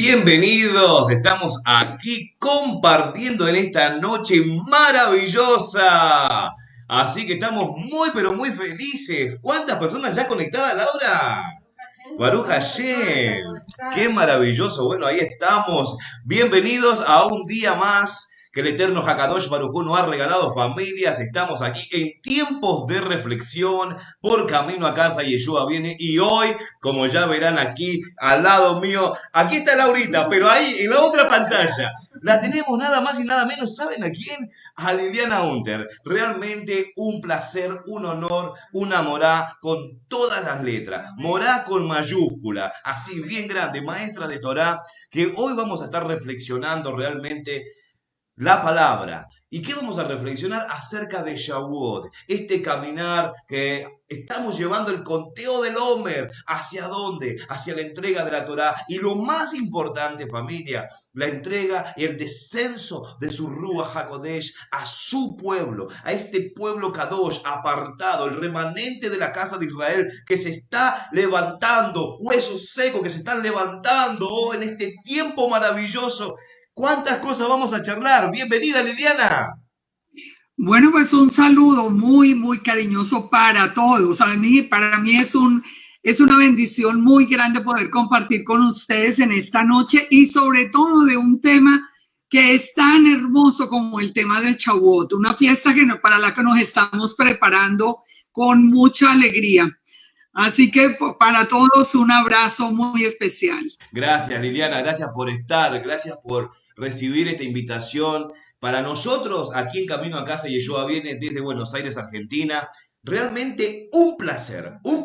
Bienvenidos, estamos aquí compartiendo en esta noche maravillosa. Así que estamos muy pero muy felices. ¿Cuántas personas ya conectadas, Laura? Baruch Hashem, qué maravilloso. Bueno, ahí estamos. Bienvenidos a un día más que el eterno Hakadosh Baruj Hu nos ha regalado, familias. Estamos aquí en tiempos de reflexión por camino a casa. Yeshua viene y hoy, como ya verán aquí al lado mío, aquí está Laurita, pero ahí en la otra pantalla la tenemos nada más y nada menos. ¿Saben a quién? A Liliana Unter. Realmente un placer, un honor, una morá con todas las letras. Morá con mayúscula, así bien grande, maestra de Torá, que hoy vamos a estar reflexionando realmente la palabra. ¿Y qué vamos a reflexionar acerca de Shavuot? Este caminar que estamos llevando el conteo del Homer. ¿Hacia dónde? Hacia la entrega de la Torá. Y lo más importante, familia, la entrega y el descenso de su Ruach HaKodesh a su pueblo, a este pueblo Kadosh apartado, el remanente de la casa de Israel que se está levantando, huesos secos que se están levantando en este tiempo maravilloso. ¿Cuántas cosas vamos a charlar? Bienvenida, Liliana. Bueno, pues un saludo muy cariñoso para todos. Para mí es una bendición muy grande poder compartir con ustedes en esta noche y sobre todo de un tema que es tan hermoso como el tema de Shavuot, una fiesta para la que nos estamos preparando con mucha alegría. Así que para todos un abrazo muy especial. Gracias, Liliana, gracias por estar, gracias por recibir esta invitación. Para nosotros, aquí en Camino a Casa, Yeshua viene desde Buenos Aires, Argentina. Realmente un placer, un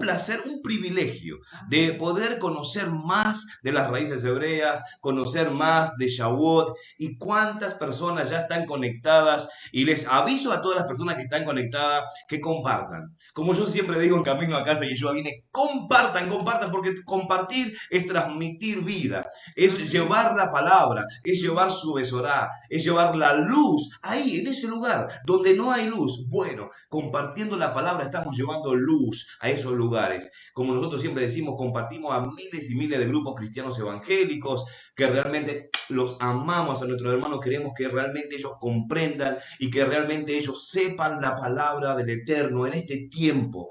privilegio de poder conocer más de las raíces hebreas, conocer más de Shavuot y cuántas personas ya están conectadas. Y les aviso a todas las personas que están conectadas que compartan. Como yo siempre digo en Camino a Casa y Yeshua viene, compartan, porque compartir es transmitir vida, es llevar la palabra, es llevar su besorá, es llevar la luz ahí, en ese lugar donde no hay luz. Bueno, compartiendo la palabra estamos llevando luz a esos lugares. Como nosotros siempre decimos, compartimos a miles y miles de grupos cristianos evangélicos que realmente los amamos a nuestros hermanos, queremos que realmente ellos comprendan y que realmente ellos sepan la palabra del Eterno en este tiempo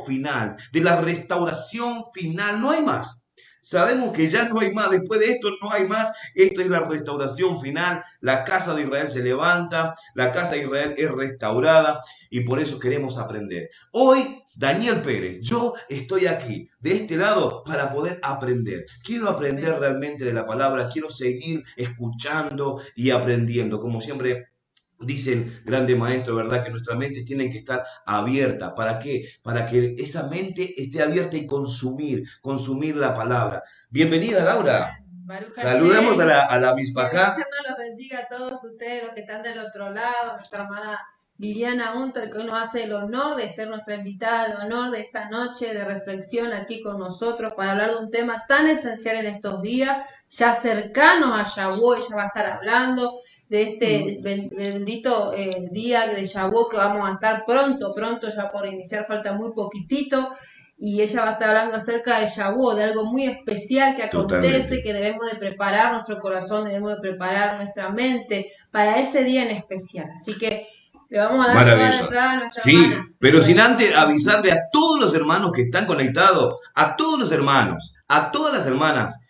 final, de la restauración final. No hay más. Sabemos que ya no hay más, después de esto no hay más. Esto es la restauración final. La casa de Israel se levanta, la casa de Israel es restaurada y por eso queremos aprender. Hoy, Daniel Pérez, yo estoy aquí, de este lado, para poder aprender. Quiero aprender realmente de la palabra, quiero seguir escuchando y aprendiendo, como siempre. Dice el grande maestro, ¿verdad? Que nuestra mente tiene que estar abierta. ¿Para qué? Para que esa mente esté abierta y consumir la palabra. Bienvenida, Laura. Saludemos a la Misbajá. Que Dios nos los bendiga a todos ustedes, los que están del otro lado, nuestra hermana Liliana Unter, que hoy nos hace el honor de ser nuestra invitada de honor de esta noche de reflexión aquí con nosotros para hablar de un tema tan esencial en estos días, ya cercanos a Shavuot. Ella va a estar hablando de este bendito día de Shavuot que vamos a estar pronto, ya por iniciar, falta muy poquitito. Y ella va a estar hablando acerca de Shavuot, de algo muy especial que acontece. Totalmente. Que debemos de preparar nuestro corazón, debemos de preparar nuestra mente para ese día en especial. Así que le vamos a dar toda la entrada a nuestra hermana. Pero sin antes avisarle a todos los hermanos que están conectados, a todos los hermanos, a todas las hermanas,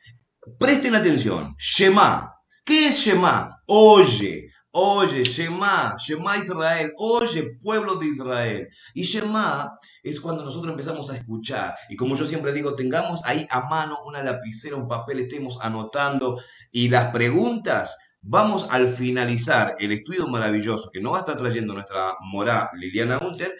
presten atención. Shema. ¿Qué es Shema? Oye, Shema Israel, oye, pueblo de Israel. Y Shema es cuando nosotros empezamos a escuchar. Y como yo siempre digo, tengamos ahí a mano una lapicera, un papel, estemos anotando. Y las preguntas, vamos al finalizar el estudio maravilloso que nos va a estar trayendo nuestra morá Liliana Unter.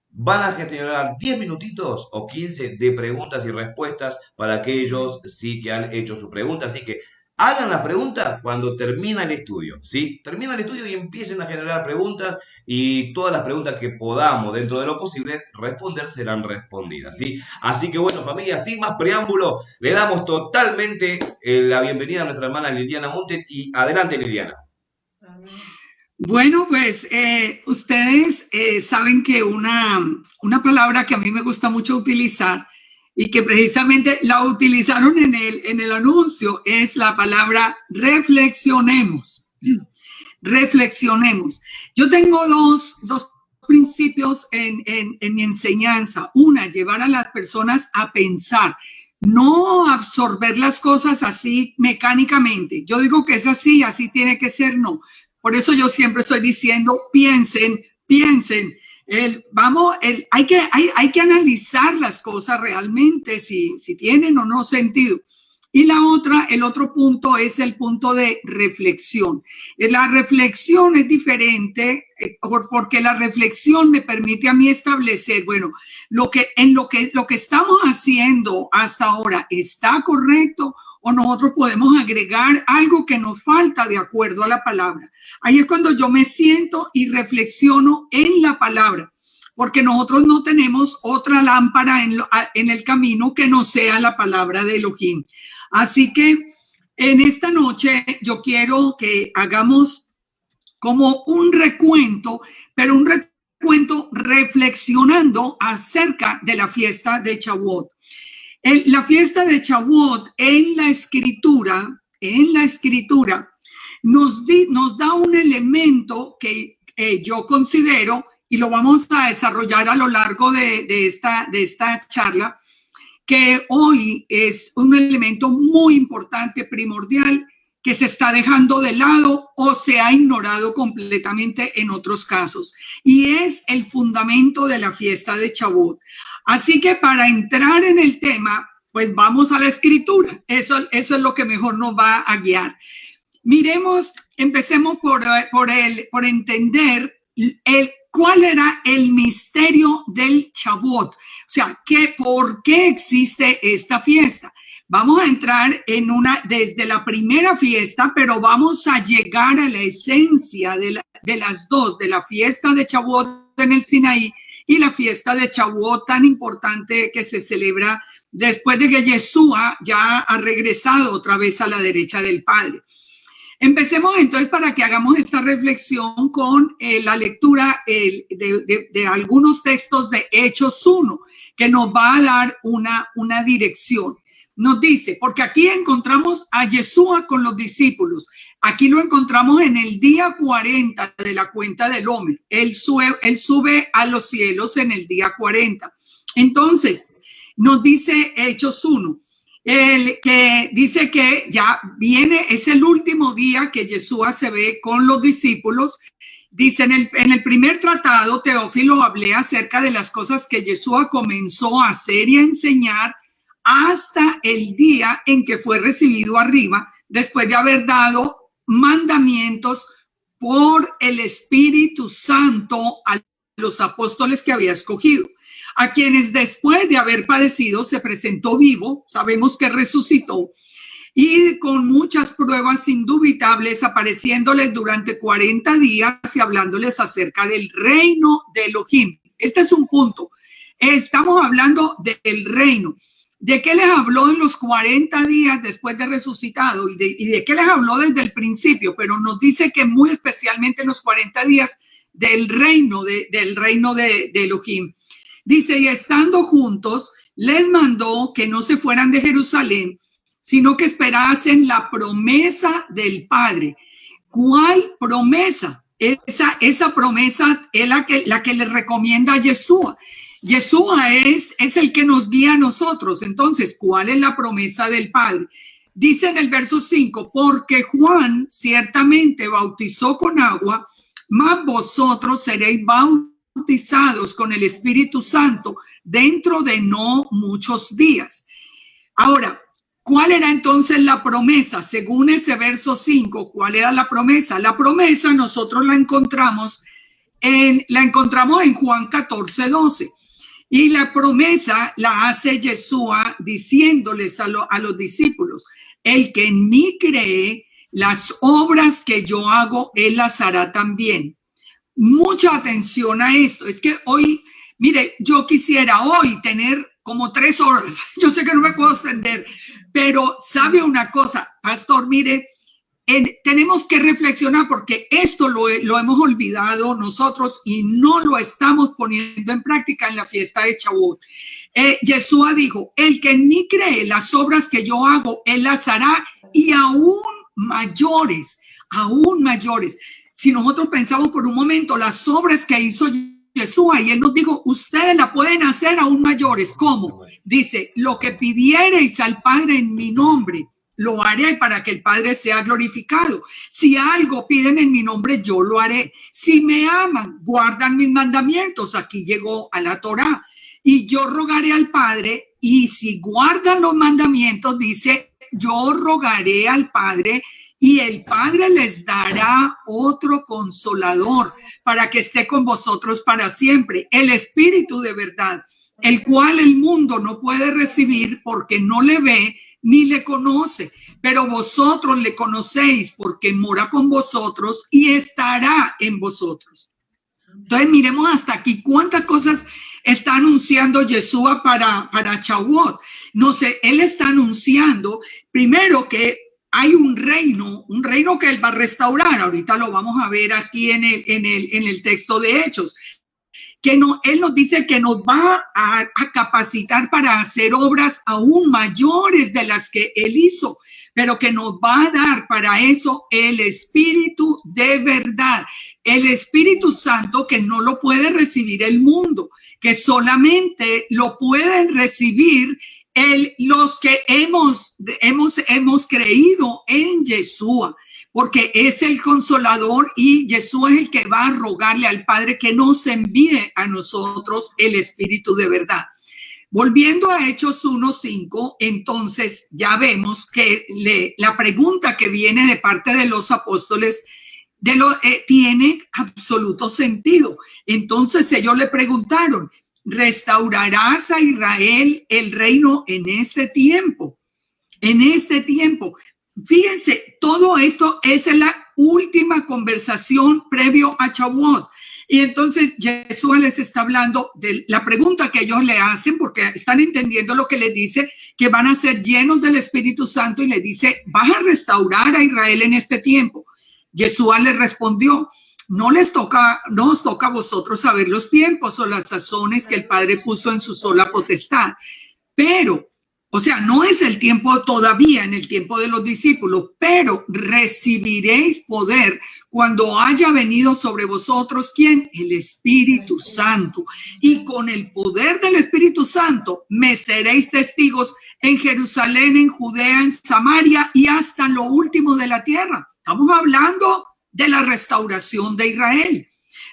Van a gestionar 10 minutitos o 15 de preguntas y respuestas para aquellos sí que han hecho su pregunta. Así que hagan las preguntas cuando termina el estudio, ¿sí? Termina el estudio y empiecen a generar preguntas y todas las preguntas que podamos, dentro de lo posible, responder serán respondidas, ¿sí? Así que bueno, familia, sin más preámbulo, le damos totalmente la bienvenida a nuestra hermana Liliana Montes y adelante, Liliana. Bueno, pues ustedes saben que una palabra que a mí me gusta mucho utilizar y que precisamente la utilizaron en el anuncio, es la palabra reflexionemos. Reflexionemos. Yo tengo dos principios en mi enseñanza. Una, llevar a las personas a pensar, no absorber las cosas así mecánicamente. Yo digo que es así, así tiene que ser, no. Por eso yo siempre estoy diciendo, piensen. Hay que analizar las cosas realmente, si tienen o no sentido. Y el otro punto es el punto de reflexión. La reflexión es diferente porque la reflexión me permite a mí establecer, bueno, lo que estamos haciendo hasta ahora está correcto o nosotros podemos agregar algo que nos falta de acuerdo a la palabra. Ahí es cuando yo me siento y reflexiono en la palabra, porque nosotros no tenemos otra lámpara en el camino que no sea la palabra de Elohim. Así que en esta noche yo quiero que hagamos como un recuento, pero un recuento reflexionando acerca de la fiesta de Shavuot. La fiesta de Shavuot en la escritura nos da un elemento que yo considero, y lo vamos a desarrollar a lo largo de esta charla, que hoy es un elemento muy importante, primordial, que se está dejando de lado o se ha ignorado completamente en otros casos. Y es el fundamento de la fiesta de Shavuot. Así que para entrar en el tema, pues vamos a la escritura. Eso es lo que mejor nos va a guiar. Empecemos por entender cuál era el misterio del Shavuot. O sea, ¿por qué existe esta fiesta? Vamos a entrar desde la primera fiesta, pero vamos a llegar a la esencia de las dos, de la fiesta de Shavuot en el Sinaí y la fiesta de Shavuot tan importante que se celebra después de que Yeshua ya ha regresado otra vez a la derecha del Padre. Empecemos entonces para que hagamos esta reflexión con la lectura de algunos textos de Hechos 1, que nos va a dar una dirección. Nos dice, porque aquí encontramos a Yeshua con los discípulos. Aquí lo encontramos en el día 40 de la cuenta del Omer. Él sube a los cielos en el día 40. Entonces, nos dice Hechos 1. Que dice que ya es el último día que Yeshua se ve con los discípulos. Dice en el primer tratado, Teófilo, hablé acerca de las cosas que Yeshua comenzó a hacer y a enseñar hasta el día en que fue recibido arriba, después de haber dado mandamientos por el Espíritu Santo a los apóstoles que había escogido, a quienes después de haber padecido se presentó vivo, sabemos que resucitó, y con muchas pruebas indubitables apareciéndoles durante 40 días y hablándoles acerca del reino de Elohim. Este es un punto. Estamos hablando del reino. ¿De qué les habló en los 40 días después de resucitado? ¿Y de qué les habló desde el principio? Pero nos dice que muy especialmente en los 40 días del reino de Elohim. Dice, y estando juntos, les mandó que no se fueran de Jerusalén, sino que esperasen la promesa del Padre. ¿Cuál promesa? Esa promesa es la que le recomienda a Yeshua. Yeshua es el que nos guía a nosotros. Entonces, ¿cuál es la promesa del Padre? Dice en el verso 5, porque Juan ciertamente bautizó con agua, mas vosotros seréis bautizados con el Espíritu Santo dentro de no muchos días. Ahora, ¿cuál era entonces la promesa? Según ese verso 5, ¿cuál era la promesa? La promesa nosotros la encontramos en Juan 14:12. Y la promesa la hace Yeshua diciéndoles a los discípulos, el que en mí cree, las obras que yo hago, él las hará también. Mucha atención a esto. Es que hoy, mire, yo quisiera hoy tener como 3 horas. Yo sé que no me puedo extender, pero sabe una cosa, pastor, mire, tenemos que reflexionar porque esto lo hemos olvidado nosotros y no lo estamos poniendo en práctica en la fiesta de Shavuot. Yeshua dijo, el que en mí cree las obras que yo hago, él las hará y aún mayores, aún mayores. Si nosotros pensamos por un momento las obras que hizo Yeshua y él nos dijo, ustedes la pueden hacer aún mayores. ¿Cómo? Dice, lo que pidiereis al Padre en mi nombre, lo haré para que el Padre sea glorificado. Si algo piden en mi nombre, yo lo haré. Si me aman, guardan mis mandamientos. Aquí llegó a la Torá. Y yo rogaré al Padre, y si guardan los mandamientos, dice, yo rogaré al Padre, y el Padre les dará otro consolador para que esté con vosotros para siempre, el Espíritu de verdad, el cual el mundo no puede recibir porque no le ve ni le conoce, pero vosotros le conocéis porque mora con vosotros y estará en vosotros. Entonces miremos hasta aquí cuántas cosas está anunciando Yeshua para Shavuot. No sé, él está anunciando primero que hay un reino que él va a restaurar. Ahorita lo vamos a ver aquí en el texto de Hechos. Que no, él nos dice que nos va a capacitar para hacer obras aún mayores de las que él hizo, pero que nos va a dar para eso el Espíritu de verdad, el Espíritu Santo que no lo puede recibir el mundo, que solamente lo pueden recibir los que hemos creído en Yeshua, porque es el consolador y Yeshua es el que va a rogarle al Padre que nos envíe a nosotros el Espíritu de verdad. Volviendo a Hechos 1:5, entonces ya vemos que la pregunta que viene de parte de los apóstoles tiene absoluto sentido. Entonces ellos le preguntaron, ¿restaurarás a Israel el reino en este tiempo? En este tiempo. Fíjense, todo esto es la última conversación previo a Shavuot. Y entonces Jesús les está hablando de la pregunta que ellos le hacen porque están entendiendo lo que les dice, que van a ser llenos del Espíritu Santo y le dice, ¿vas a restaurar a Israel en este tiempo? Jesús les respondió, no os toca a vosotros saber los tiempos o las sazones que el Padre puso en su sola potestad, pero o sea, no es el tiempo todavía, en el tiempo de los discípulos, pero recibiréis poder cuando haya venido sobre vosotros, ¿quién? El Espíritu Santo. Y con el poder del Espíritu Santo me seréis testigos en Jerusalén, en Judea, en Samaria y hasta lo último de la tierra. Estamos hablando de la restauración de Israel.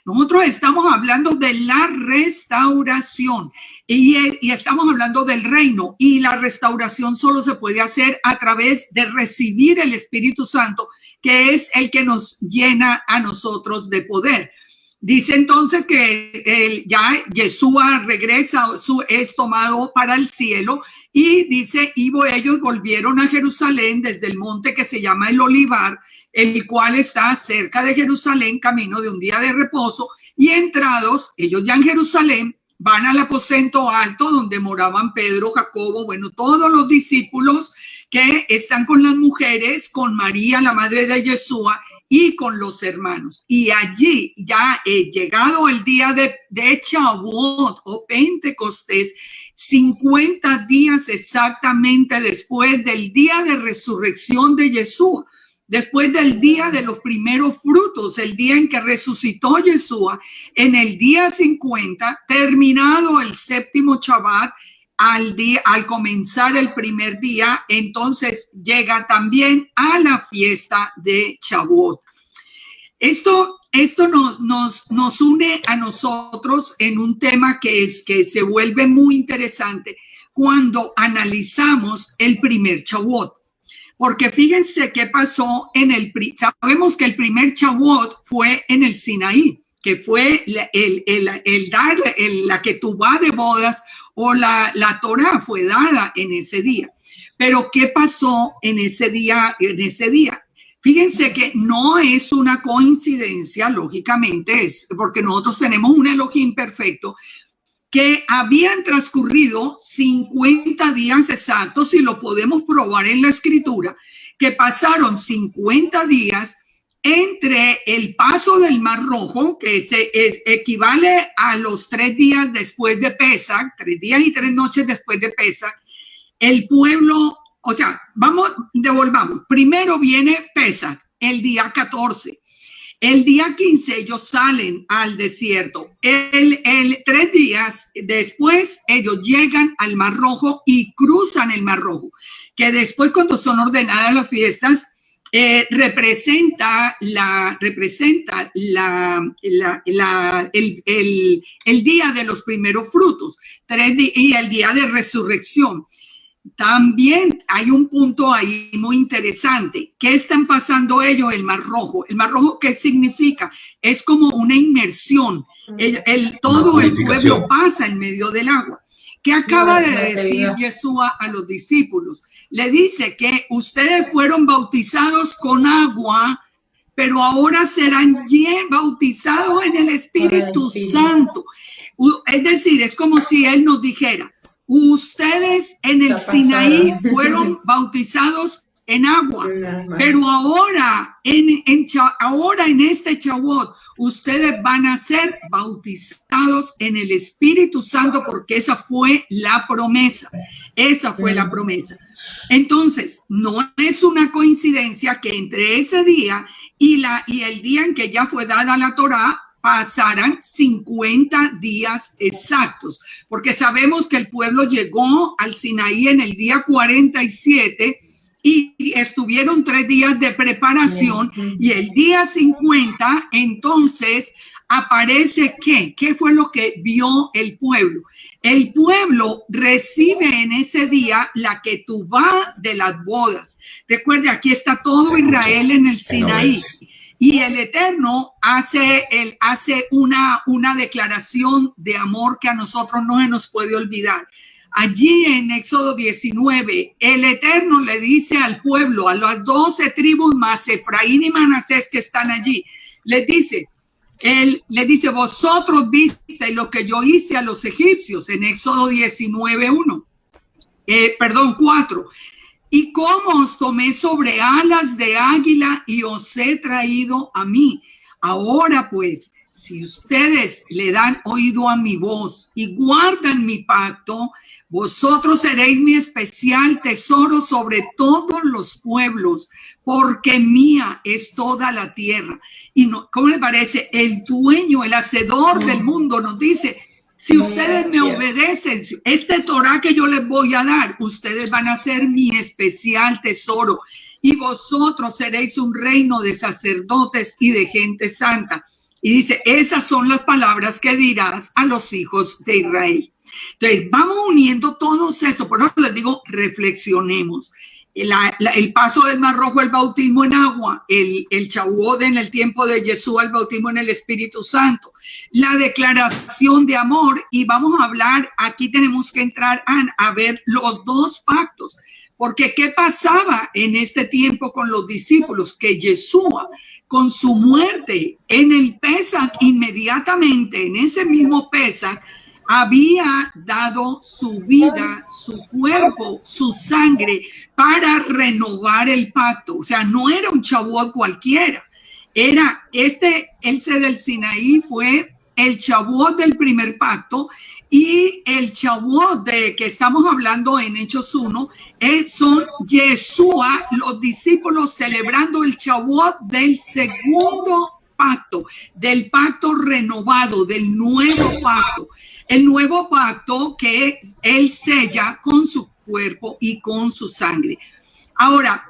Nosotros estamos hablando de la restauración y estamos hablando del reino, y la restauración solo se puede hacer a través de recibir el Espíritu Santo, que es el que nos llena a nosotros de poder. Dice entonces que ya Yeshua regresa, es tomado para el cielo, y dice, y ellos volvieron a Jerusalén desde el monte que se llama el Olivar, el cual está cerca de Jerusalén, camino de un día de reposo, y entrados, ellos ya en Jerusalén, van al aposento alto donde moraban Pedro, Jacobo, bueno, todos los discípulos que están con las mujeres, con María, la madre de Yeshua, y con los hermanos. Y allí, ya llegado el día de Shavuot o Pentecostés, 50 días exactamente después del día de resurrección de Yeshua, después del día de los primeros frutos, el día en que resucitó Yeshua, en el día 50, terminado el séptimo Shabbat, al comenzar el primer día, entonces llega también a la fiesta de Shavuot. Esto nos une a nosotros en un tema que se vuelve muy interesante cuando analizamos el primer Shavuot. Porque fíjense qué pasó sabemos que el primer Shavuot fue en el Sinaí, que fue la ketubá de bodas, o la Torá fue dada en ese día. Pero ¿qué pasó en ese día? Fíjense que no es una coincidencia, lógicamente, es porque nosotros tenemos un Elohim perfecto, que habían transcurrido 50 días exactos, y lo podemos probar en la escritura, que pasaron 50 días entre el paso del Mar Rojo, que equivale a los 3 días después de Pesach, 3 días y 3 noches después de Pesach. El pueblo, o sea, devolvamos. Primero viene Pesach, el día 14. El día 15 ellos salen al desierto. 3 días después ellos llegan al Mar Rojo y cruzan el Mar Rojo, que después, cuando son ordenadas las fiestas, representa el día de los primeros frutos y el día de resurrección. También hay un punto ahí muy interesante. ¿Qué están pasando ellos en el Mar Rojo? ¿El Mar Rojo qué significa? Es como una inmersión. Todo el pueblo pasa en medio del agua. ¿Qué acaba de decir Yeshua a los discípulos? Le dice que ustedes fueron bautizados con agua, pero ahora serán bautizados en el Espíritu Santo. Es decir, es como si Él nos dijera: ustedes en el Sinaí fueron bautizados en agua, pero ahora en este Shavuot ustedes van a ser bautizados en el Espíritu Santo, porque esa fue la promesa. Entonces, no es una coincidencia que entre ese día y el día en que ya fue dada la Torá pasaran 50 días exactos, porque sabemos que el pueblo llegó al Sinaí en el día 47 y estuvieron 3 días de preparación, y el día 50 entonces aparece ¿qué fue lo que vio el pueblo? El pueblo recibe en ese día la ketubá de las bodas. Recuerde, aquí está todo Israel en el Sinaí. Y el Eterno hace una declaración de amor que a nosotros no se nos puede olvidar. Allí en Éxodo 19, el Eterno le dice al pueblo, a las 12 tribus más Efraín y Manasés que están allí, Él le dice: vosotros visteis lo que yo hice a los egipcios, en Éxodo 4. Y cómo os tomé sobre alas de águila y os he traído a mí. Ahora pues, si ustedes le dan oído a mi voz y guardan mi pacto, vosotros seréis mi especial tesoro sobre todos los pueblos, porque mía es toda la tierra. Y no, ¿cómo le parece? El dueño, el hacedor del mundo nos dice: si ustedes me obedecen, este Torah que yo les voy a dar, ustedes van a ser mi especial tesoro, y vosotros seréis un reino de sacerdotes y de gente santa. Y dice: esas son las palabras que dirás a los hijos de Israel. Entonces, vamos uniendo todos esto. Por eso les digo, reflexionemos. El paso del Mar Rojo, el bautismo en agua, el Shavuot en el tiempo de Yeshua, el bautismo en el Espíritu Santo, la declaración de amor. Y vamos a hablar, aquí tenemos que entrar a ver los 2 pactos, porque ¿qué pasaba en este tiempo con los discípulos? Que Yeshua, con su muerte en el Pesach, inmediatamente en ese mismo Pesach, había dado su vida, su cuerpo, su sangre para renovar el pacto. O sea, no era un Shavuot cualquiera. Era ese del Sinaí fue el Shavuot del primer pacto, y el Shavuot de que estamos hablando en Hechos 1 son Yeshua, los discípulos celebrando el Shavuot del segundo pacto, del pacto renovado, del nuevo pacto. El nuevo pacto que Él sella con su cuerpo y con su sangre. Ahora,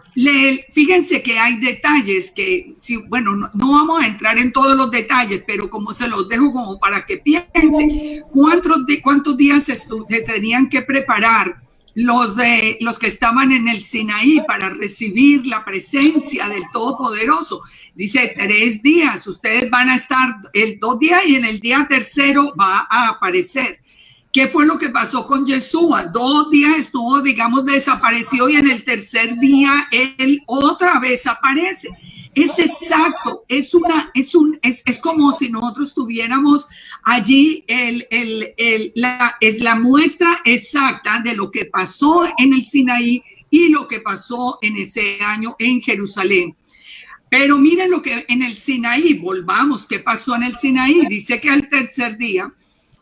fíjense que hay detalles que, no vamos a entrar en todos los detalles, pero como se los dejo como para que piensen cuántos días se tenían que preparar los que estaban en el Sinaí para recibir la presencia del Todopoderoso. Dice 3 días, ustedes van a estar 2 días y en el día tercero va a aparecer. ¿Qué fue lo que pasó con Yeshua? 2 días estuvo, digamos, desaparecido y en el tercer día él otra vez aparece. Es exacto, es como si nosotros tuviéramos allí la muestra exacta de lo que pasó en el Sinaí y lo que pasó en ese año en Jerusalén. Pero miren lo que en el Sinaí, volvamos, ¿qué pasó en el Sinaí? Dice que al tercer día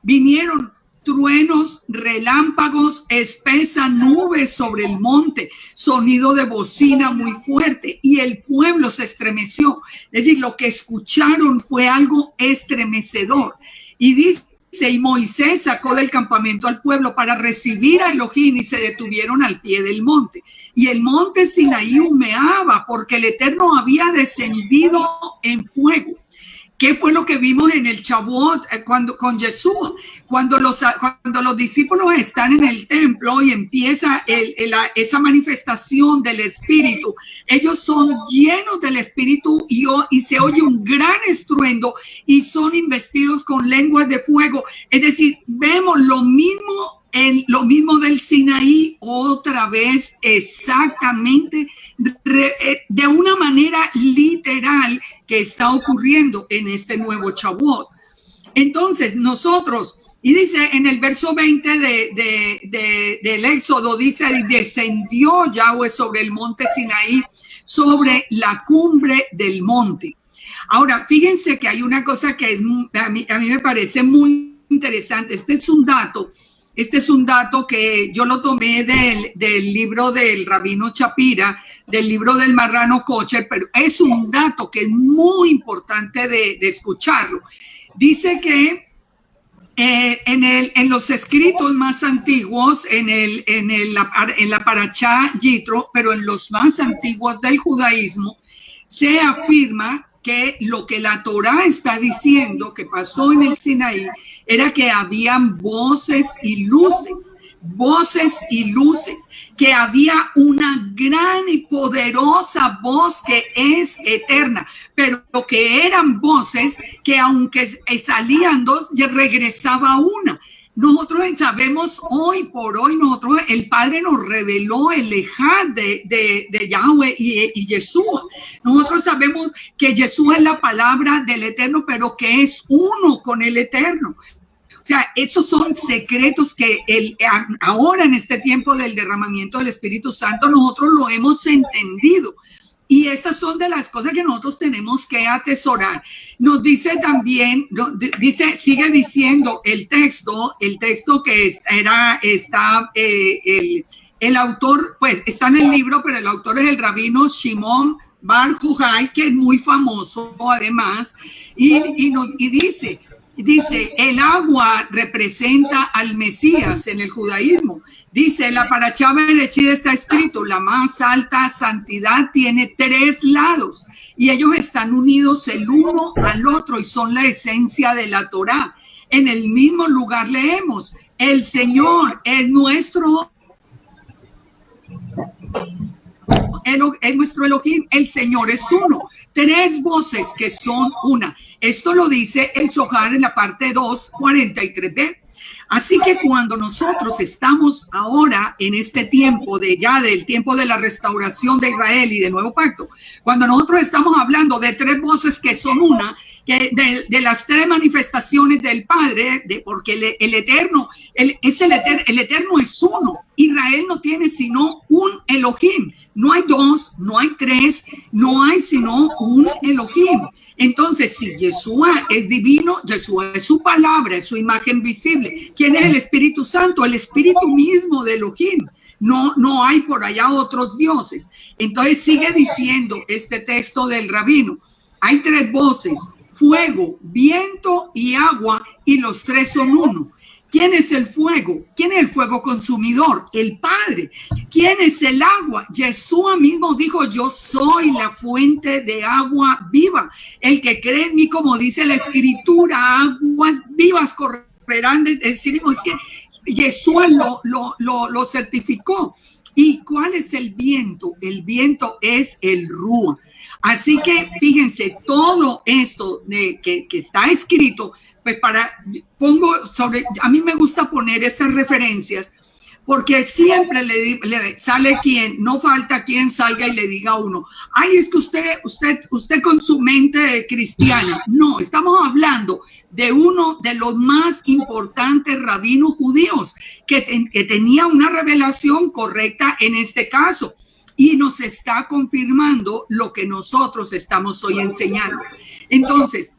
vinieron truenos, relámpagos, espesa nube sobre el monte, sonido de bocina muy fuerte y el pueblo se estremeció. Es decir, lo que escucharon fue algo estremecedor. Y dice, y Moisés sacó del campamento al pueblo para recibir a Elohim y se detuvieron al pie del monte. Y el monte Sinaí humeaba porque el Eterno había descendido en fuego. ¿Qué fue lo que vimos en el Shavuot con Yeshua? Cuando los discípulos están en el templo y empieza esa manifestación del Espíritu, ellos son llenos del Espíritu y se oye un gran estruendo y son investidos con lenguas de fuego. Es decir, vemos lo mismo del Sinaí otra vez exactamente de una manera literal que está ocurriendo en este nuevo Shavuot. Entonces nosotros, y dice en el verso 20 del Éxodo, dice, descendió Yahweh sobre el monte Sinaí, sobre la cumbre del monte. Ahora, fíjense que hay una cosa que a mí me parece muy interesante. Este es un dato que yo lo tomé del libro del Rabino Shapira, del libro del Marrano Kocher, pero es un dato que es muy importante de escucharlo. Dice que en los escritos más antiguos, en la Parashá Yitro, pero en los más antiguos del judaísmo, se afirma que lo que la Torá está diciendo que pasó en el Sinaí era que habían voces y luces, que había una gran y poderosa voz que es eterna, pero que eran voces que aunque salían dos, regresaba una. Nosotros sabemos hoy por hoy, el Padre nos reveló el Ejad de Yahweh y Yeshua. Nosotros sabemos que Yeshua es la palabra del Eterno, pero que es uno con el Eterno. O sea, esos son secretos que ahora en este tiempo del derramamiento del Espíritu Santo nosotros lo hemos entendido. Y estas son de las cosas que nosotros tenemos que atesorar. Nos dice también, sigue diciendo el texto que el autor, pues está en el libro, pero el autor es el rabino Shimon Bar Yochai, que es muy famoso además, y dice, el agua representa al Mesías en el judaísmo. Dice, la Parashá Bereshit está escrito, la más alta santidad tiene 3 lados y ellos están unidos el uno al otro y son la esencia de la Torá. En el mismo lugar leemos, el Señor es nuestro Elohim, el Señor es uno. 3 voces que son una. Esto lo dice el Zohar en la parte 2, 43b. Así que cuando nosotros estamos ahora en este tiempo del tiempo de la restauración de Israel y del nuevo pacto, cuando nosotros estamos hablando de 3 voces que son una, que de las 3 manifestaciones del Padre, porque el Eterno es uno. Israel no tiene sino un Elohim. No hay 2, no hay 3, no hay sino un Elohim. Entonces, si Yeshua es divino, Yeshua es su palabra, es su imagen visible. ¿Quién es el Espíritu Santo? El Espíritu mismo de Elohim. No hay por allá otros dioses. Entonces sigue diciendo este texto del rabino. Hay 3 voces, fuego, viento y agua, y los 3 son uno. ¿Quién es el fuego? ¿Quién es el fuego consumidor? El Padre. ¿Quién es el agua? Yeshua mismo dijo, yo soy la fuente de agua viva. El que cree en mí, como dice la Escritura, aguas vivas correrán. Es decir, es que Yeshua lo certificó. ¿Y cuál es el viento? El viento es el Ruach. Así que fíjense, todo esto que está escrito, pues a mí me gusta poner estas referencias porque siempre le sale no falta quien salga y le diga a uno, ay, es que usted con su mente cristiana. No, estamos hablando de uno de los más importantes rabinos judíos que tenía una revelación correcta en este caso y nos está confirmando lo que nosotros estamos hoy enseñando. Entonces,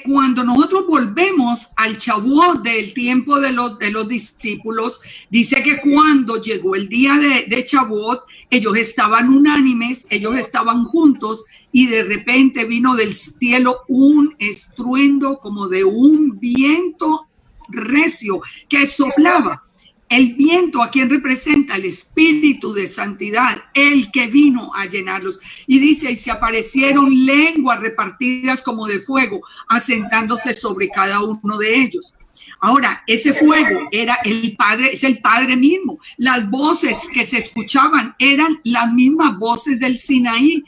cuando nosotros volvemos al Shavuot del tiempo de los discípulos, dice que cuando llegó el día de Shavuot, ellos estaban unánimes, ellos estaban juntos y de repente vino del cielo un estruendo como de un viento recio que soplaba. El viento, ¿a quién representa? El espíritu de santidad, el que vino a llenarlos. Y dice, y se aparecieron lenguas repartidas como de fuego, asentándose sobre cada uno de ellos. Ahora, ese fuego era el Padre, es el Padre mismo. Las voces que se escuchaban eran las mismas voces del Sinaí.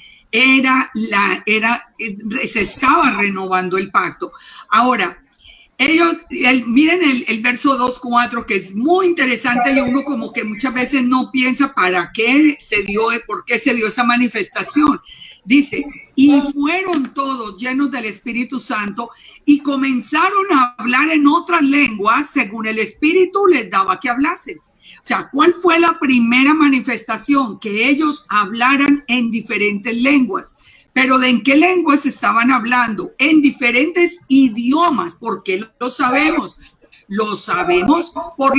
Se estaba renovando el pacto. Ahora, miren el verso 2:4, que es muy interesante y uno como que muchas veces no piensa para qué se dio, por qué se dio esa manifestación. Dice, y fueron todos llenos del Espíritu Santo y comenzaron a hablar en otras lenguas según el Espíritu les daba que hablasen. O sea, ¿cuál fue la primera manifestación? Que ellos hablaran en diferentes lenguas. Pero ¿de en qué lenguas estaban hablando? En diferentes idiomas. ¿Por qué lo sabemos? Lo sabemos por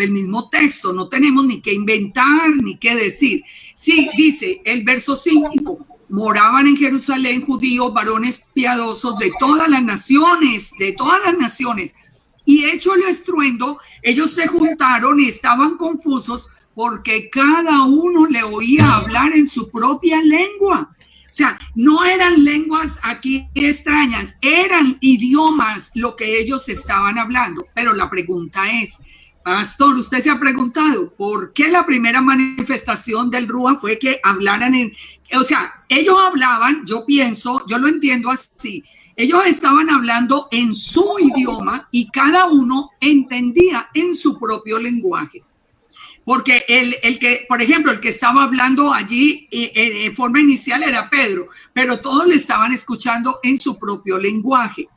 el mismo texto. No tenemos ni que inventar ni que decir. Sí, dice el verso 5. Moraban en Jerusalén judíos, varones piadosos de todas las naciones. Y hecho el estruendo, ellos se juntaron y estaban confusos porque cada uno le oía hablar en su propia lengua. O sea, no eran lenguas aquí extrañas, eran idiomas lo que ellos estaban hablando. Pero la pregunta es, pastor, usted se ha preguntado, ¿por qué la primera manifestación del Ruach fue que hablaran o sea, ellos hablaban, yo lo entiendo así, ellos estaban hablando en su idioma y cada uno entendía en su propio lenguaje. Porque por ejemplo, el que estaba hablando allí en forma inicial era Pedro, pero todos le estaban escuchando en su propio lenguaje.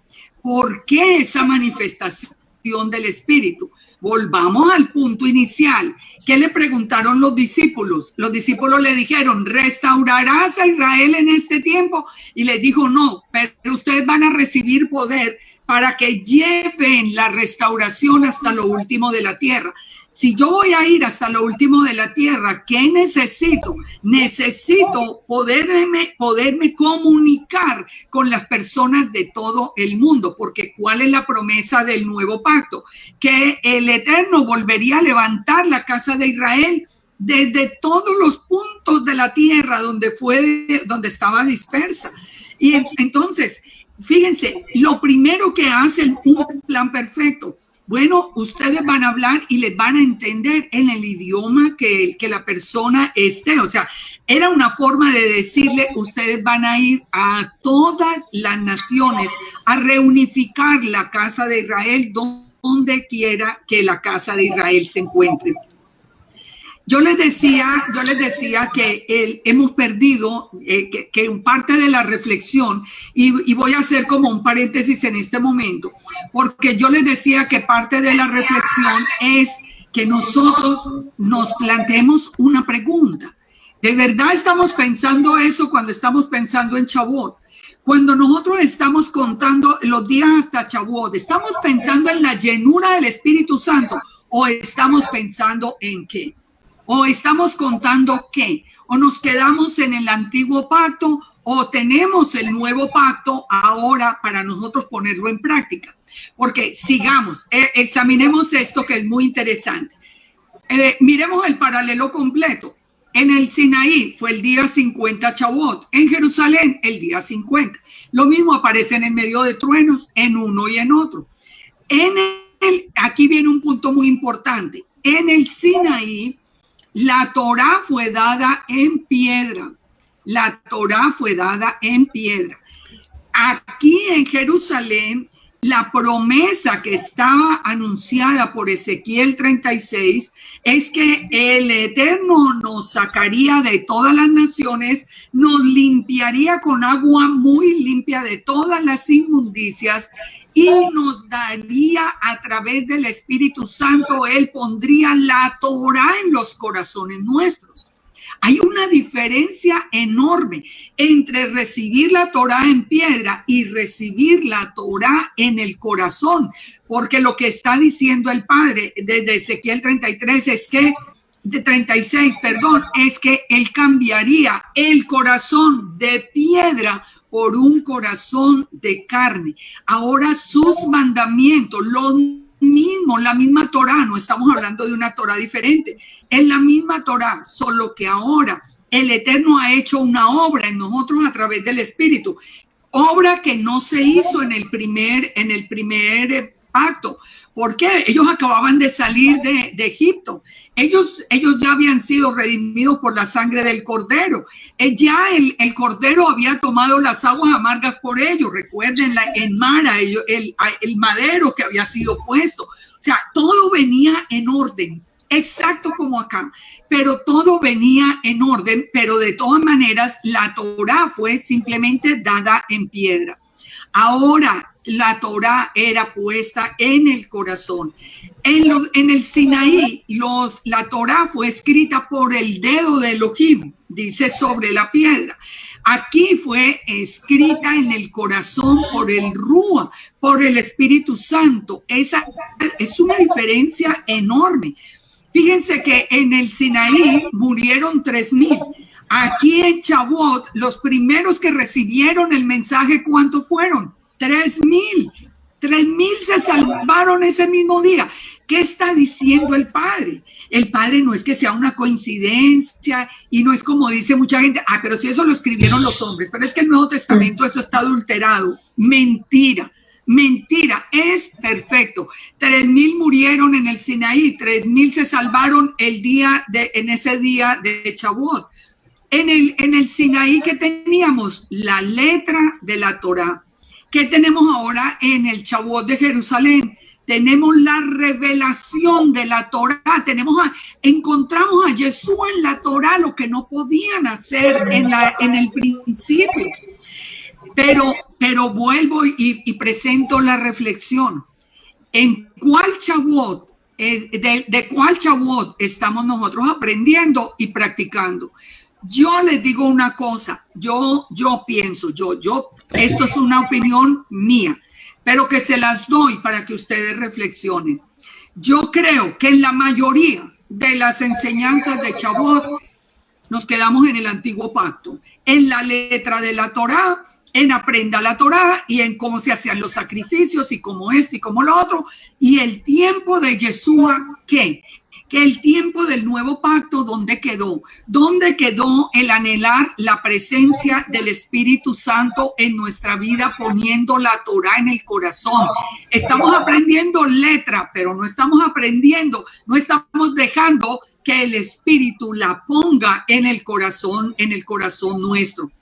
¿Por qué esa manifestación del Espíritu? Volvamos al punto inicial. ¿Qué le preguntaron los discípulos? Los discípulos le dijeron, ¿restaurarás a Israel en este tiempo? Y les dijo, no, pero ustedes van a recibir poder para que lleven la restauración hasta lo último de la tierra. Si yo voy a ir hasta lo último de la tierra, ¿qué necesito? Necesito poderme comunicar con las personas de todo el mundo, porque ¿cuál es la promesa del nuevo pacto? Que el Eterno volvería a levantar la casa de Israel desde todos los puntos de la tierra donde estaba dispersa. Y entonces, fíjense, lo primero que hace un plan perfecto. Bueno, ustedes van a hablar y les van a entender en el idioma que la persona esté. O sea, era una forma de decirle, ustedes van a ir a todas las naciones a reunificar la casa de Israel donde quiera que la casa de Israel se encuentre. Yo les decía que hemos perdido que parte de la reflexión, y voy a hacer como un paréntesis en este momento, porque yo les decía que parte de la reflexión es que nosotros nos planteemos una pregunta. ¿De verdad estamos pensando eso cuando estamos pensando en Shavuot? Cuando nosotros estamos contando los días hasta Shavuot, ¿estamos pensando en la llenura del Espíritu Santo o estamos pensando en qué? ¿O estamos contando qué? ¿O nos quedamos en el antiguo pacto o tenemos el nuevo pacto ahora para nosotros ponerlo en práctica? Porque sigamos, examinemos esto que es muy interesante. Miremos el paralelo completo. En el Sinaí fue el día 50 Shavuot, en Jerusalén el día 50. Lo mismo aparece en el medio de truenos, en uno y en otro. Aquí viene un punto muy importante. En el Sinaí La Torá fue dada en piedra. La Torá fue dada en piedra. Aquí en Jerusalén, la promesa que estaba anunciada por Ezequiel 36 es que el Eterno nos sacaría de todas las naciones, nos limpiaría con agua muy limpia de todas las inmundicias y nos daría a través del Espíritu Santo, Él pondría la Torá en los corazones nuestros. Hay una diferencia enorme entre recibir la Torá en piedra y recibir la Torá en el corazón, porque lo que está diciendo el Padre desde Ezequiel 33 es que, de 36, perdón, es que Él cambiaría el corazón de piedra por un corazón de carne. Ahora sus mandamientos, los mismo, la misma Torá, no estamos hablando de una Torá diferente, es la misma Torá, solo que ahora el Eterno ha hecho una obra en nosotros a través del Espíritu, obra que no se hizo en el primer pacto, porque ellos acababan de salir de Egipto. Ellos ya habían sido redimidos por la sangre del Cordero. Ya el Cordero había tomado las aguas amargas por ellos. Recuerden en Mara, el madero que había sido puesto. O sea, todo venía en orden, exacto como acá. Pero todo venía en orden, pero de todas maneras la Torá fue simplemente dada en piedra. Ahora la Torá era puesta en el corazón. En el Sinaí, la Torá fue escrita por el dedo de Elohim, dice sobre la piedra. Aquí fue escrita en el corazón por el Rúa, por el Espíritu Santo. Esa es una diferencia enorme. Fíjense que en el Sinaí murieron 3,000. Aquí en Shavuot, los primeros que recibieron el mensaje, ¿cuántos fueron? 3,000. 3,000 se salvaron ese mismo día. ¿Qué está diciendo el Padre? El Padre no es que sea una coincidencia y no es como dice mucha gente, pero si eso lo escribieron los hombres, pero es que el Nuevo Testamento eso está adulterado. Mentira, es perfecto. 3,000 murieron en el Sinaí, 3,000 se salvaron en ese día de Shavuot. En el Sinaí, ¿qué teníamos? La letra de la Torá. ¿Qué tenemos ahora en el Shavuot de Jerusalén? Tenemos la revelación de la Torá. Encontramos a Yeshua en la Torá, lo que no podían hacer en el principio. Pero vuelvo y presento la reflexión. ¿En cuál Shavuot de cuál Shavuot estamos nosotros aprendiendo y practicando? Yo les digo una cosa, yo pienso, esto es una opinión mía, pero que se las doy para que ustedes reflexionen. Yo creo que en la mayoría de las enseñanzas de Shavuot nos quedamos en el antiguo pacto, en la letra de la Torá, en aprenda la Torá y en cómo se hacían los sacrificios y cómo esto y cómo lo otro. Y el tiempo de Yeshua, ¿qué? Que el tiempo del nuevo pacto, ¿dónde quedó? ¿Dónde quedó el anhelar la presencia del Espíritu Santo en nuestra vida, poniendo la Torá en el corazón? Estamos aprendiendo letra, pero no estamos dejando que el Espíritu la ponga en el corazón nuestro.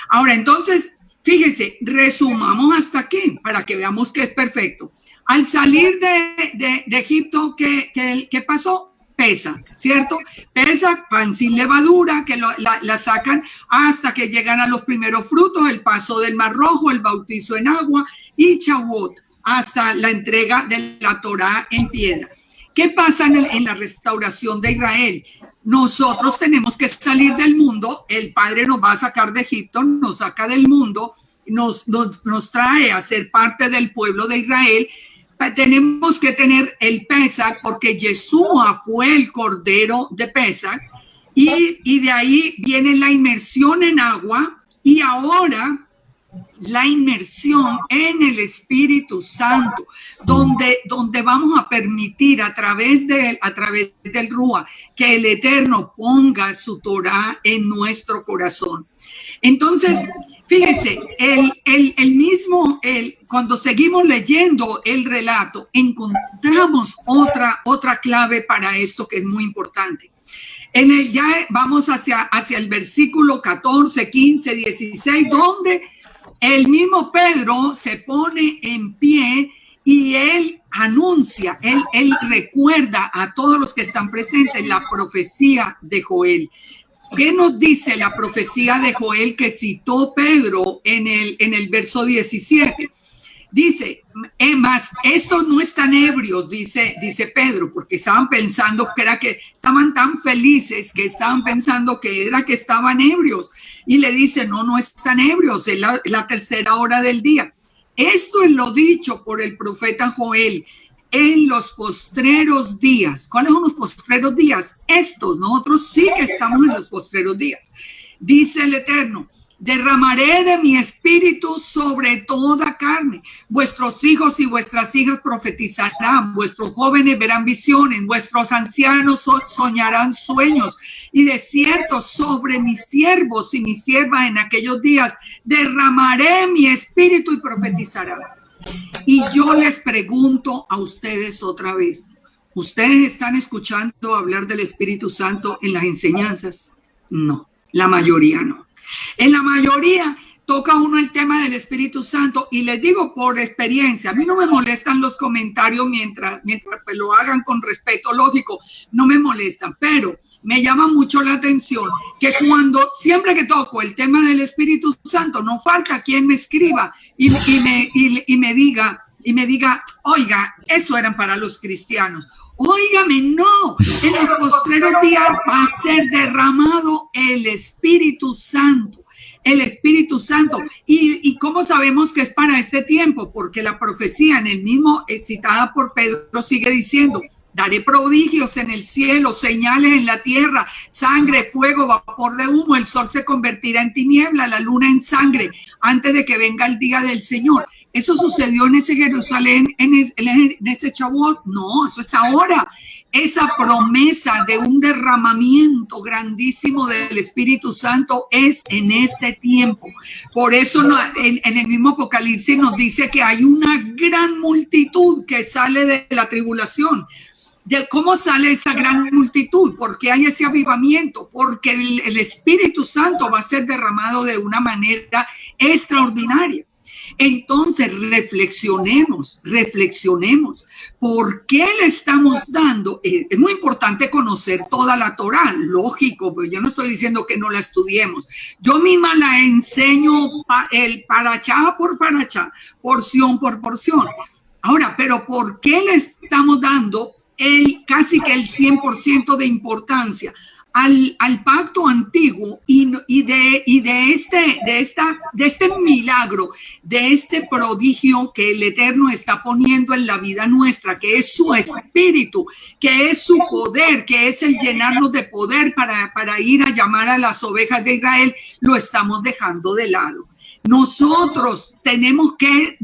Ahora, entonces, fíjense, resumamos hasta aquí para que veamos que es perfecto. Al salir de Egipto, ¿qué pasó? Pesa, ¿cierto? Pesa, pan sin levadura, que la sacan hasta que llegan a los primeros frutos, el paso del Mar Rojo, el bautizo en agua y Shavuot, hasta la entrega de la Torá en piedra. ¿Qué pasa en la restauración de Israel? Nosotros tenemos que salir del mundo, el Padre nos va a sacar de Egipto, nos saca del mundo, nos trae a ser parte del pueblo de Israel. Tenemos que tener el Pesach porque Yeshua fue el Cordero de Pesach y de ahí viene la inmersión en agua y ahora la inmersión en el Espíritu Santo, donde vamos a permitir a través del Rúa que el Eterno ponga su Torá en nuestro corazón. Entonces, fíjense, cuando seguimos leyendo el relato, encontramos otra clave para esto que es muy importante. Ya vamos hacia el versículo 14, 15, 16, donde el mismo Pedro se pone en pie y él anuncia, él recuerda a todos los que están presentes la profecía de Joel. ¿Qué nos dice la profecía de Joel que citó Pedro en el verso 17? Dice, más estos no están ebrios, dice Pedro, porque estaban pensando que estaban tan felices que estaban pensando que era que estaban ebrios. Y le dice, no están ebrios, es la tercera hora del día. Esto es lo dicho por el profeta Joel en los postreros días. ¿Cuáles son los postreros días? Nosotros sí que estamos en los postreros días. Dice el Eterno, derramaré de mi espíritu sobre toda carne. Vuestros hijos y vuestras hijas profetizarán, vuestros jóvenes verán visiones, vuestros ancianos soñarán sueños. Y de cierto, sobre mis siervos y mis siervas en aquellos días derramaré mi espíritu y profetizarán. Y yo les pregunto a ustedes otra vez, ¿ustedes están escuchando hablar del Espíritu Santo en las enseñanzas? No, la mayoría no. En la mayoría toca uno el tema del Espíritu Santo y les digo por experiencia, a mí no me molestan los comentarios mientras pues lo hagan con respeto lógico, no me molestan, pero me llama mucho la atención que siempre que toco el tema del Espíritu Santo, no falta quien me escriba y me diga, oiga, eso eran para los cristianos. Óigame, no, en los postreros días va a ser derramado el Espíritu Santo. El Espíritu Santo. ¿Y cómo sabemos que es para este tiempo? Porque la profecía en el mismo, citada por Pedro, sigue diciendo, daré prodigios en el cielo, señales en la tierra, sangre, fuego, vapor de humo, el sol se convertirá en tiniebla, la luna en sangre, antes de que venga el día del Señor. ¿Eso sucedió en ese Jerusalén, en ese Shavuot? No, eso es ahora. Esa promesa de un derramamiento grandísimo del Espíritu Santo es en este tiempo. Por eso en el mismo Apocalipsis nos dice que hay una gran multitud que sale de la tribulación. ¿De cómo sale esa gran multitud? ¿Por qué hay ese avivamiento? Porque el Espíritu Santo va a ser derramado de una manera extraordinaria. Entonces reflexionemos. ¿Por qué le estamos dando? Es muy importante conocer toda la Torá, lógico, pero yo no estoy diciendo que no la estudiemos. Yo misma la enseño el parachá por parachá, porción por porción. Ahora, pero ¿por qué le estamos dando casi que el 100% de importancia al pacto antiguo y de este milagro, de este prodigio que el Eterno está poniendo en la vida nuestra, que es su espíritu, que es su poder, que es el llenarnos de poder para ir a llamar a las ovejas de Israel? Lo estamos dejando de lado. Nosotros tenemos que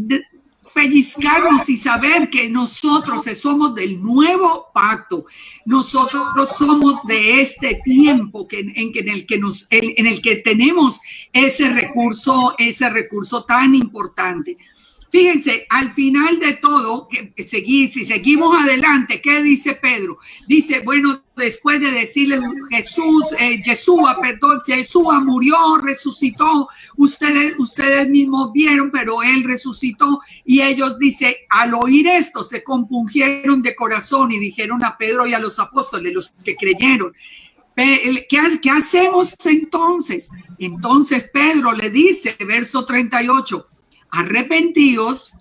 pellizcarnos y saber que nosotros somos del nuevo pacto. Nosotros somos de este tiempo en el que tenemos ese recurso tan importante. Fíjense, al final de todo, si seguimos adelante, ¿qué dice Pedro? Dice, bueno, después de decirle Yeshua murió, resucitó, ustedes mismos vieron, pero él resucitó, y ellos, dice, al oír esto, se compungieron de corazón y dijeron a Pedro y a los apóstoles, los que creyeron, ¿qué hacemos entonces? Entonces Pedro le dice, verso 38, arrepentíos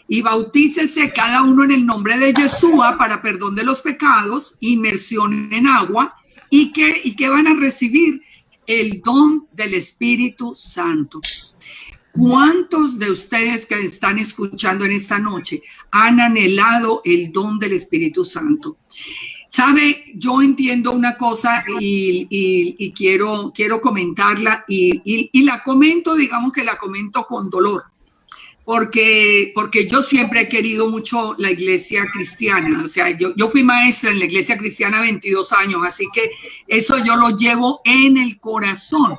y bautícese cada uno en el nombre de Yeshua para perdón de los pecados, inmersión en agua, y que van a recibir el don del Espíritu Santo. ¿Cuántos de ustedes que están escuchando en esta noche han anhelado el don del Espíritu Santo? Sabe, yo entiendo una cosa y quiero comentarla y la comento, digamos que la comento con dolor. Porque yo siempre he querido mucho la iglesia cristiana. O sea, yo fui maestra en la iglesia cristiana 22 años, así que eso yo lo llevo en el corazón.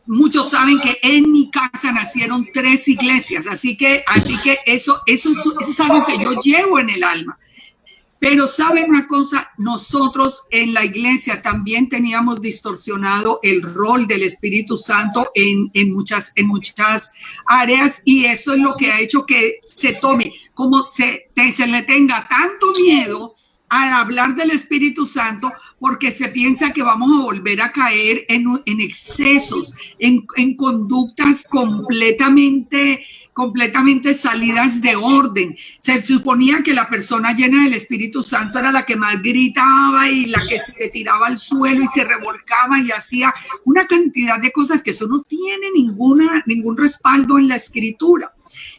Muchos saben que en mi casa nacieron 3 iglesias, así que eso es algo que yo llevo en el alma. Pero ¿saben una cosa? Nosotros en la iglesia también teníamos distorsionado el rol del Espíritu Santo en muchas áreas, y eso es lo que ha hecho que se tome, como se le tenga tanto miedo al hablar del Espíritu Santo, porque se piensa que vamos a volver a caer en excesos, en conductas completamente salidas de orden. Se suponía que la persona llena del Espíritu Santo era la que más gritaba y la que se tiraba al suelo y se revolcaba y hacía una cantidad de cosas que eso no tiene ningún respaldo en la Escritura.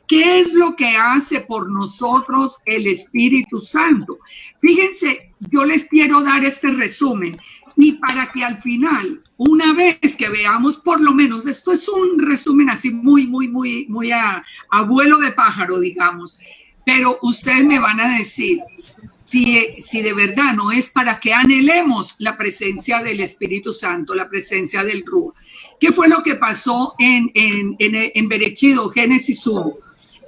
¿Qué es lo que hace por nosotros el Espíritu Santo? Fíjense, yo les quiero dar este resumen, y para que al final, una vez que veamos, por lo menos, esto es un resumen así muy a vuelo de pájaro, digamos, pero ustedes me van a decir si de verdad no es para que anhelemos la presencia del Espíritu Santo, la presencia del Ruach. ¿Qué fue lo que pasó en Berechit, Génesis 1?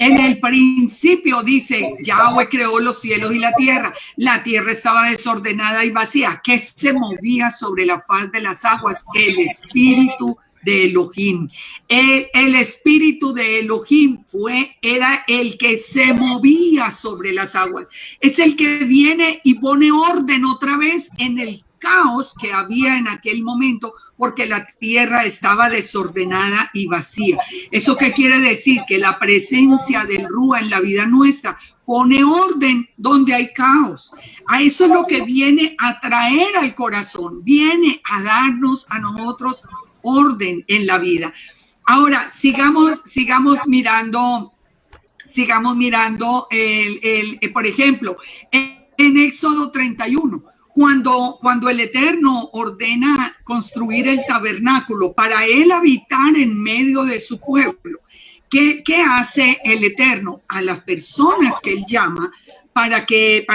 En el principio dice, Yahweh creó los cielos y la tierra estaba desordenada y vacía. ¿Qué se movía sobre la faz de las aguas? El espíritu de Elohim. El espíritu de Elohim era el que se movía sobre las aguas. Es el que viene y pone orden otra vez en el caos que había en aquel momento, porque la tierra estaba desordenada y vacía. ¿Eso qué quiere decir? Que la presencia del Ruach en la vida nuestra pone orden donde hay caos. A eso es lo que viene a traer al corazón, viene a darnos a nosotros orden en la vida. Ahora, sigamos mirando, por ejemplo, en Éxodo 31, cuando el Eterno ordena construir el tabernáculo para él habitar en medio de su pueblo, ¿qué hace el Eterno? A las personas que él llama para que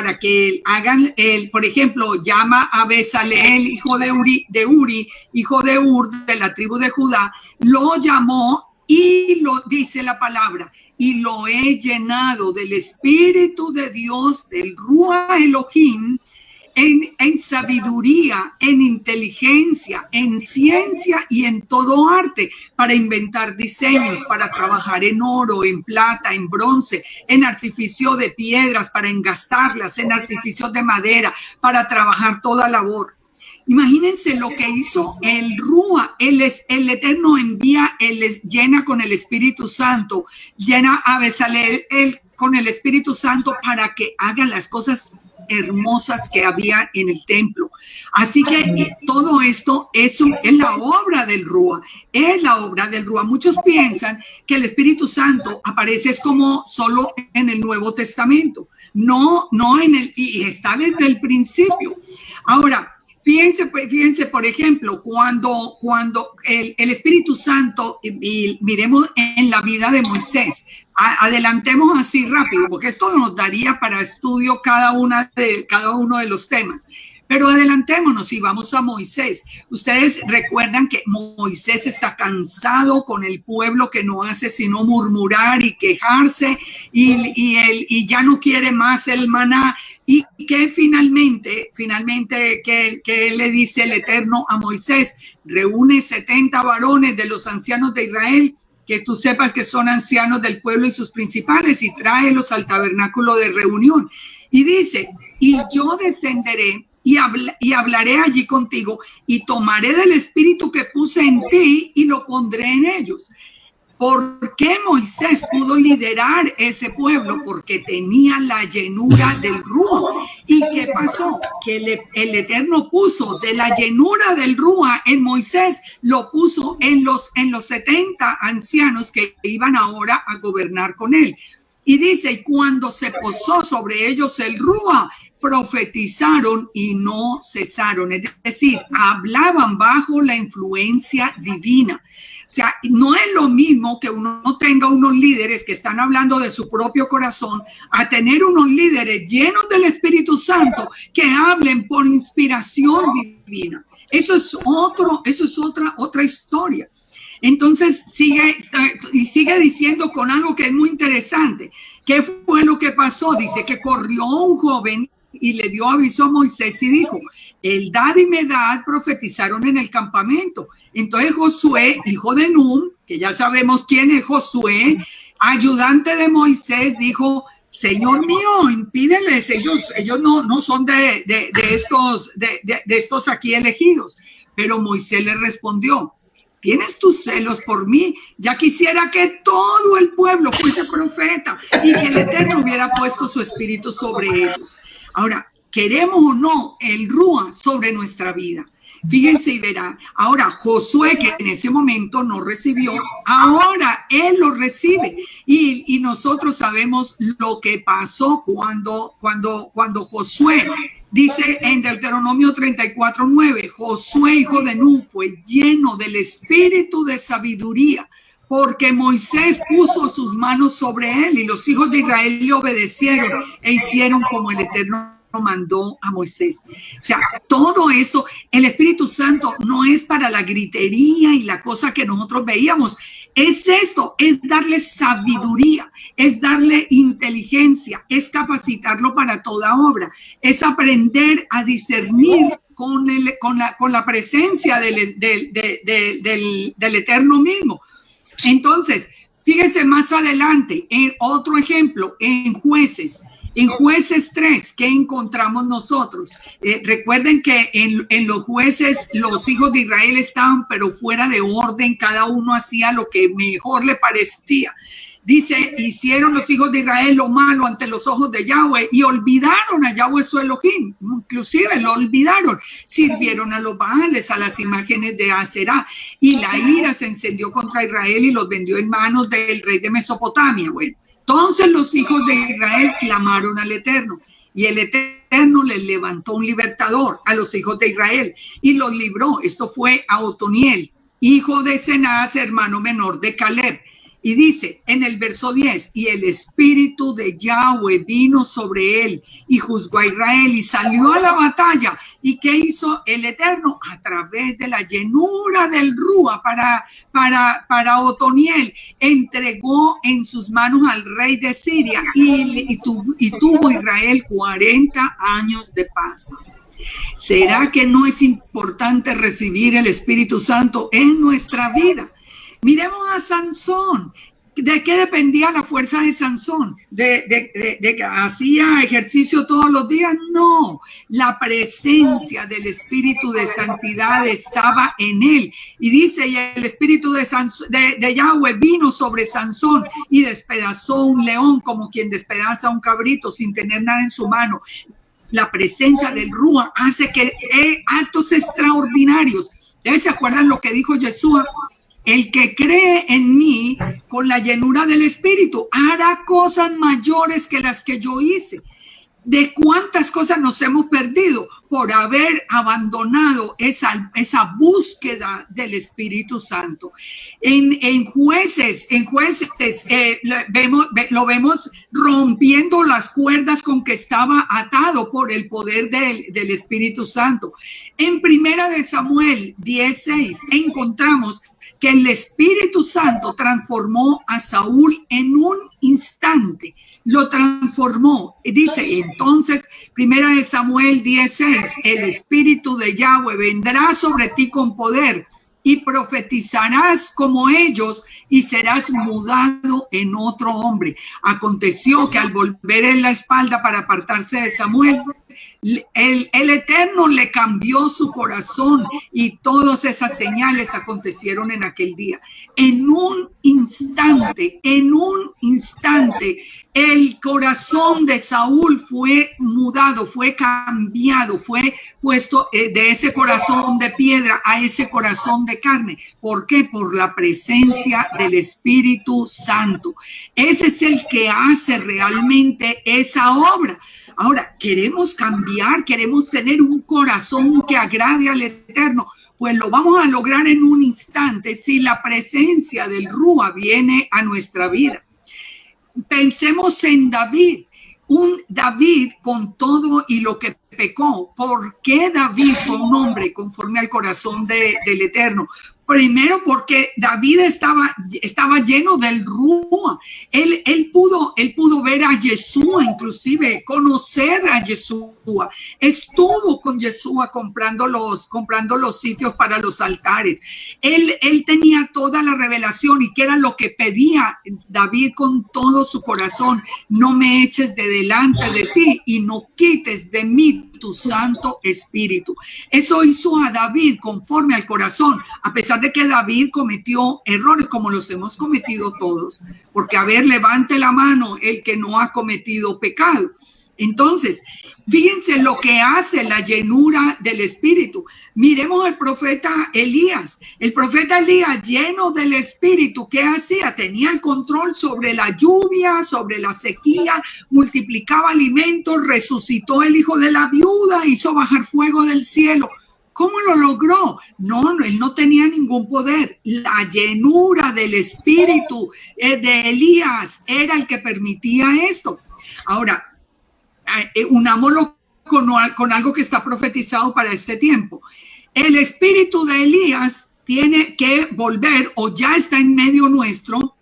hagan, por ejemplo, llama a Bezaleel, hijo de Uri, hijo de Ur, de la tribu de Judá, lo llamó y lo dice la palabra, y lo he llenado del Espíritu de Dios, del Ruach Elohim, en sabiduría, en inteligencia, en ciencia y en todo arte, para inventar diseños, para trabajar en oro, en plata, en bronce, en artificio de piedras, para engastarlas, en artificios de madera, para trabajar toda labor. Imagínense lo que hizo el Ruach, el Eterno envía, él les llena con el Espíritu Santo, llena a Bezaleel con el Espíritu Santo para que haga las cosas hermosas que había en el templo. Así que todo esto es la obra del Ruach, es la obra del Ruach. Muchos piensan que el Espíritu Santo aparece como solo en el Nuevo Testamento, no y está desde el principio. Ahora, fíjense, por ejemplo, cuando el Espíritu Santo, y miremos en la vida de Moisés, adelantemos así rápido, porque esto nos daría para estudio cada uno de los temas. Pero adelantémonos y vamos a Moisés. Ustedes recuerdan que Moisés está cansado con el pueblo que no hace sino murmurar y quejarse, y ya no quiere más el maná. Y que finalmente que le dice el Eterno a Moisés: reúne 70 varones de los ancianos de Israel, que tú sepas que son ancianos del pueblo y sus principales, y tráelos al tabernáculo de reunión. Y dice: y yo descenderé y hablaré allí contigo, y tomaré del espíritu que puse en ti y lo pondré en ellos. ¿Por qué Moisés pudo liderar ese pueblo? Porque tenía la llenura del Ruach. ¿Y qué pasó? Que el Eterno puso de la llenura del Ruach en Moisés, lo puso en los 70 ancianos que iban ahora a gobernar con él. Y dice: y cuando se posó sobre ellos el Ruach, profetizaron y no cesaron. Es decir, hablaban bajo la influencia divina. O sea, no es lo mismo que uno tenga unos líderes que están hablando de su propio corazón, a tener unos líderes llenos del Espíritu Santo que hablen por inspiración divina. Eso es otra historia. Entonces sigue diciendo con algo que es muy interesante. ¿Qué fue lo que pasó? Dice que corrió un joven y le dio aviso a Moisés y dijo, Eldad y Medad profetizaron en el campamento. Entonces Josué, hijo de Nun, que ya sabemos quién es Josué, ayudante de Moisés, dijo, Señor mío, impídeles, ellos no son de estos aquí elegidos. Pero Moisés le respondió, ¿tienes tus celos por mí? Ya quisiera que todo el pueblo fuese profeta y que el Eterno hubiera puesto su espíritu sobre ellos. Ahora, queremos o no el Rúa sobre nuestra vida. Fíjense y verán, ahora Josué, que en ese momento no recibió, ahora él lo recibe. Y nosotros sabemos lo que pasó cuando Josué, dice en Deuteronomio 34:9, Josué, hijo de Nun, fue lleno del espíritu de sabiduría, porque Moisés puso sus manos sobre él y los hijos de Israel le obedecieron e hicieron como el Eterno mandó a Moisés. O sea, todo esto, el Espíritu Santo no es para la gritería y la cosa que nosotros veíamos. Es esto, es darle sabiduría, es darle inteligencia, es capacitarlo para toda obra, es aprender a discernir con la presencia del Eterno mismo. Entonces, fíjense más adelante, en otro ejemplo, en Jueces. En Jueces 3, ¿qué encontramos nosotros? Recuerden que en los jueces los hijos de Israel estaban pero fuera de orden, cada uno hacía lo que mejor le parecía. Dice, hicieron los hijos de Israel lo malo ante los ojos de Yahweh y olvidaron a Yahweh su Elohim, inclusive lo olvidaron, sirvieron a los Baales, a las imágenes de Aserá, y la ira se encendió contra Israel y los vendió en manos del rey de Mesopotamia. Bueno, entonces los hijos de Israel clamaron al Eterno y el Eterno les levantó un libertador a los hijos de Israel y los libró. Esto fue a Otoniel, hijo de Cenaz, hermano menor de Caleb. Y dice en el verso 10, y el espíritu de Yahweh vino sobre él y juzgó a Israel y salió a la batalla. ¿Y qué hizo el Eterno? A través de la llenura del Rúa para Otoniel, entregó en sus manos al rey de Siria y tuvo Israel 40 años de paz. ¿Será que no es importante recibir el Espíritu Santo en nuestra vida? Miremos a Sansón. ¿De qué dependía la fuerza de Sansón? ¿De que hacía ejercicio todos los días? No, la presencia del Espíritu de Santidad estaba en él. Y dice, y el Espíritu de Yahweh vino sobre Sansón y despedazó un león como quien despedaza un cabrito sin tener nada en su mano. La presencia del Rúa hace que actos extraordinarios. ¿Se acuerdan lo que dijo Jesús? El que cree en mí con la llenura del Espíritu hará cosas mayores que las que yo hice. ¿De cuántas cosas nos hemos perdido por haber abandonado esa búsqueda del Espíritu Santo? En jueces lo vemos rompiendo las cuerdas con que estaba atado por el poder del Espíritu Santo. En Primera de Samuel 10:6 encontramos que el Espíritu Santo transformó a Saúl en un instante, lo transformó. Dice entonces, Primera de Samuel 10:6, el Espíritu de Yahweh vendrá sobre ti con poder y profetizarás como ellos y serás mudado en otro hombre. Aconteció que al volver en la espalda para apartarse de Samuel, el Eterno le cambió su corazón y todas esas señales acontecieron en aquel día. En un instante, el corazón de Saúl fue mudado, fue cambiado, fue puesto de ese corazón de piedra a ese corazón de carne. ¿Por qué? Por la presencia del Espíritu Santo. Ese es el que hace realmente esa obra. Ahora, queremos cambiar, queremos tener un corazón que agrade al Eterno. Pues lo vamos a lograr en un instante si la presencia del Rúa viene a nuestra vida. Pensemos en David, un David con todo y lo que pecó. ¿Por qué David fue un hombre conforme al corazón del Eterno? Primero porque David estaba lleno del Rúa. Él pudo ver a Yeshua, inclusive conocer a Yeshua. Estuvo con Yeshua comprando los sitios para los altares. Él tenía toda la revelación, y que era lo que pedía David con todo su corazón: no me eches de delante de ti y no quites de mí tu Santo Espíritu. Eso hizo a David conforme al corazón, a pesar de que David cometió errores como los hemos cometido todos, porque a ver, levante la mano el que no ha cometido pecado. Entonces, fíjense lo que hace la llenura del Espíritu. Miremos al profeta Elías. El profeta Elías, lleno del Espíritu, ¿qué hacía? Tenía el control sobre la lluvia, sobre la sequía, multiplicaba alimentos, resucitó el hijo de la viuda, hizo bajar fuego del cielo. ¿Cómo lo logró? No, él no tenía ningún poder. La llenura del Espíritu de Elías era el que permitía esto. Ahora, unámoslo con algo que está profetizado para este tiempo. El espíritu de Elías tiene que volver, o ya está en medio nuestro,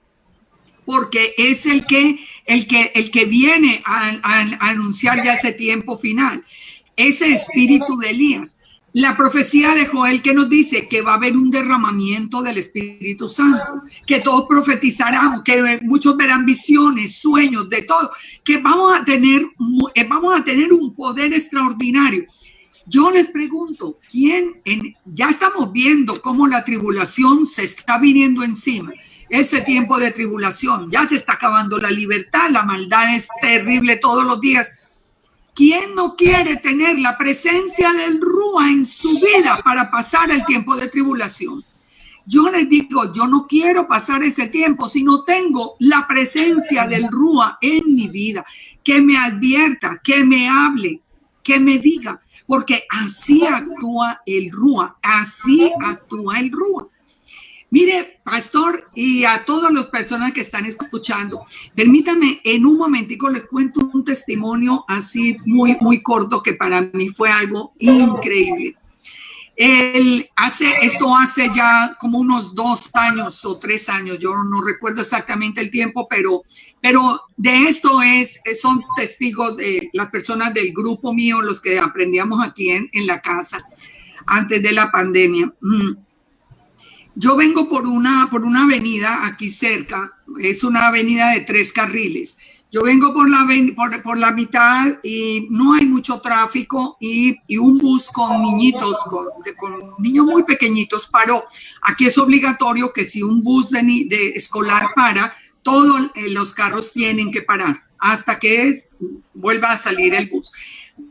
porque es el que viene a anunciar ya ese tiempo final. Ese espíritu de Elías. La profecía de Joel, que nos dice que va a haber un derramamiento del Espíritu Santo, que todos profetizarán, que muchos verán visiones, sueños, de todo, que vamos a tener un poder extraordinario. Yo les pregunto, ya estamos viendo cómo la tribulación se está viniendo encima. Este tiempo de tribulación, ya se está acabando la libertad, la maldad es terrible todos los días. ¿Quién no quiere tener la presencia del Rúa en su vida para pasar el tiempo de tribulación? Yo les digo, yo no quiero pasar ese tiempo si no tengo la presencia del Rúa en mi vida, que me advierta, que me hable, que me diga, porque así actúa el Rúa, así actúa el Rúa. Mire, pastor, y a todas las personas que están escuchando, permítame en un momentico les cuento un testimonio así muy, muy corto que para mí fue algo increíble. Esto hace ya como unos 2 años o 3 años, yo no recuerdo exactamente el tiempo, pero de esto son testigos de las personas del grupo mío, los que aprendíamos aquí en la casa antes de la pandemia. Yo vengo por una avenida aquí cerca, es una avenida de 3 carriles. Yo vengo por la mitad y no hay mucho tráfico y un bus con niñitos, con niños muy pequeñitos paró. Aquí es obligatorio que si un bus de escolar para, todos los carros tienen que parar hasta que vuelva a salir el bus.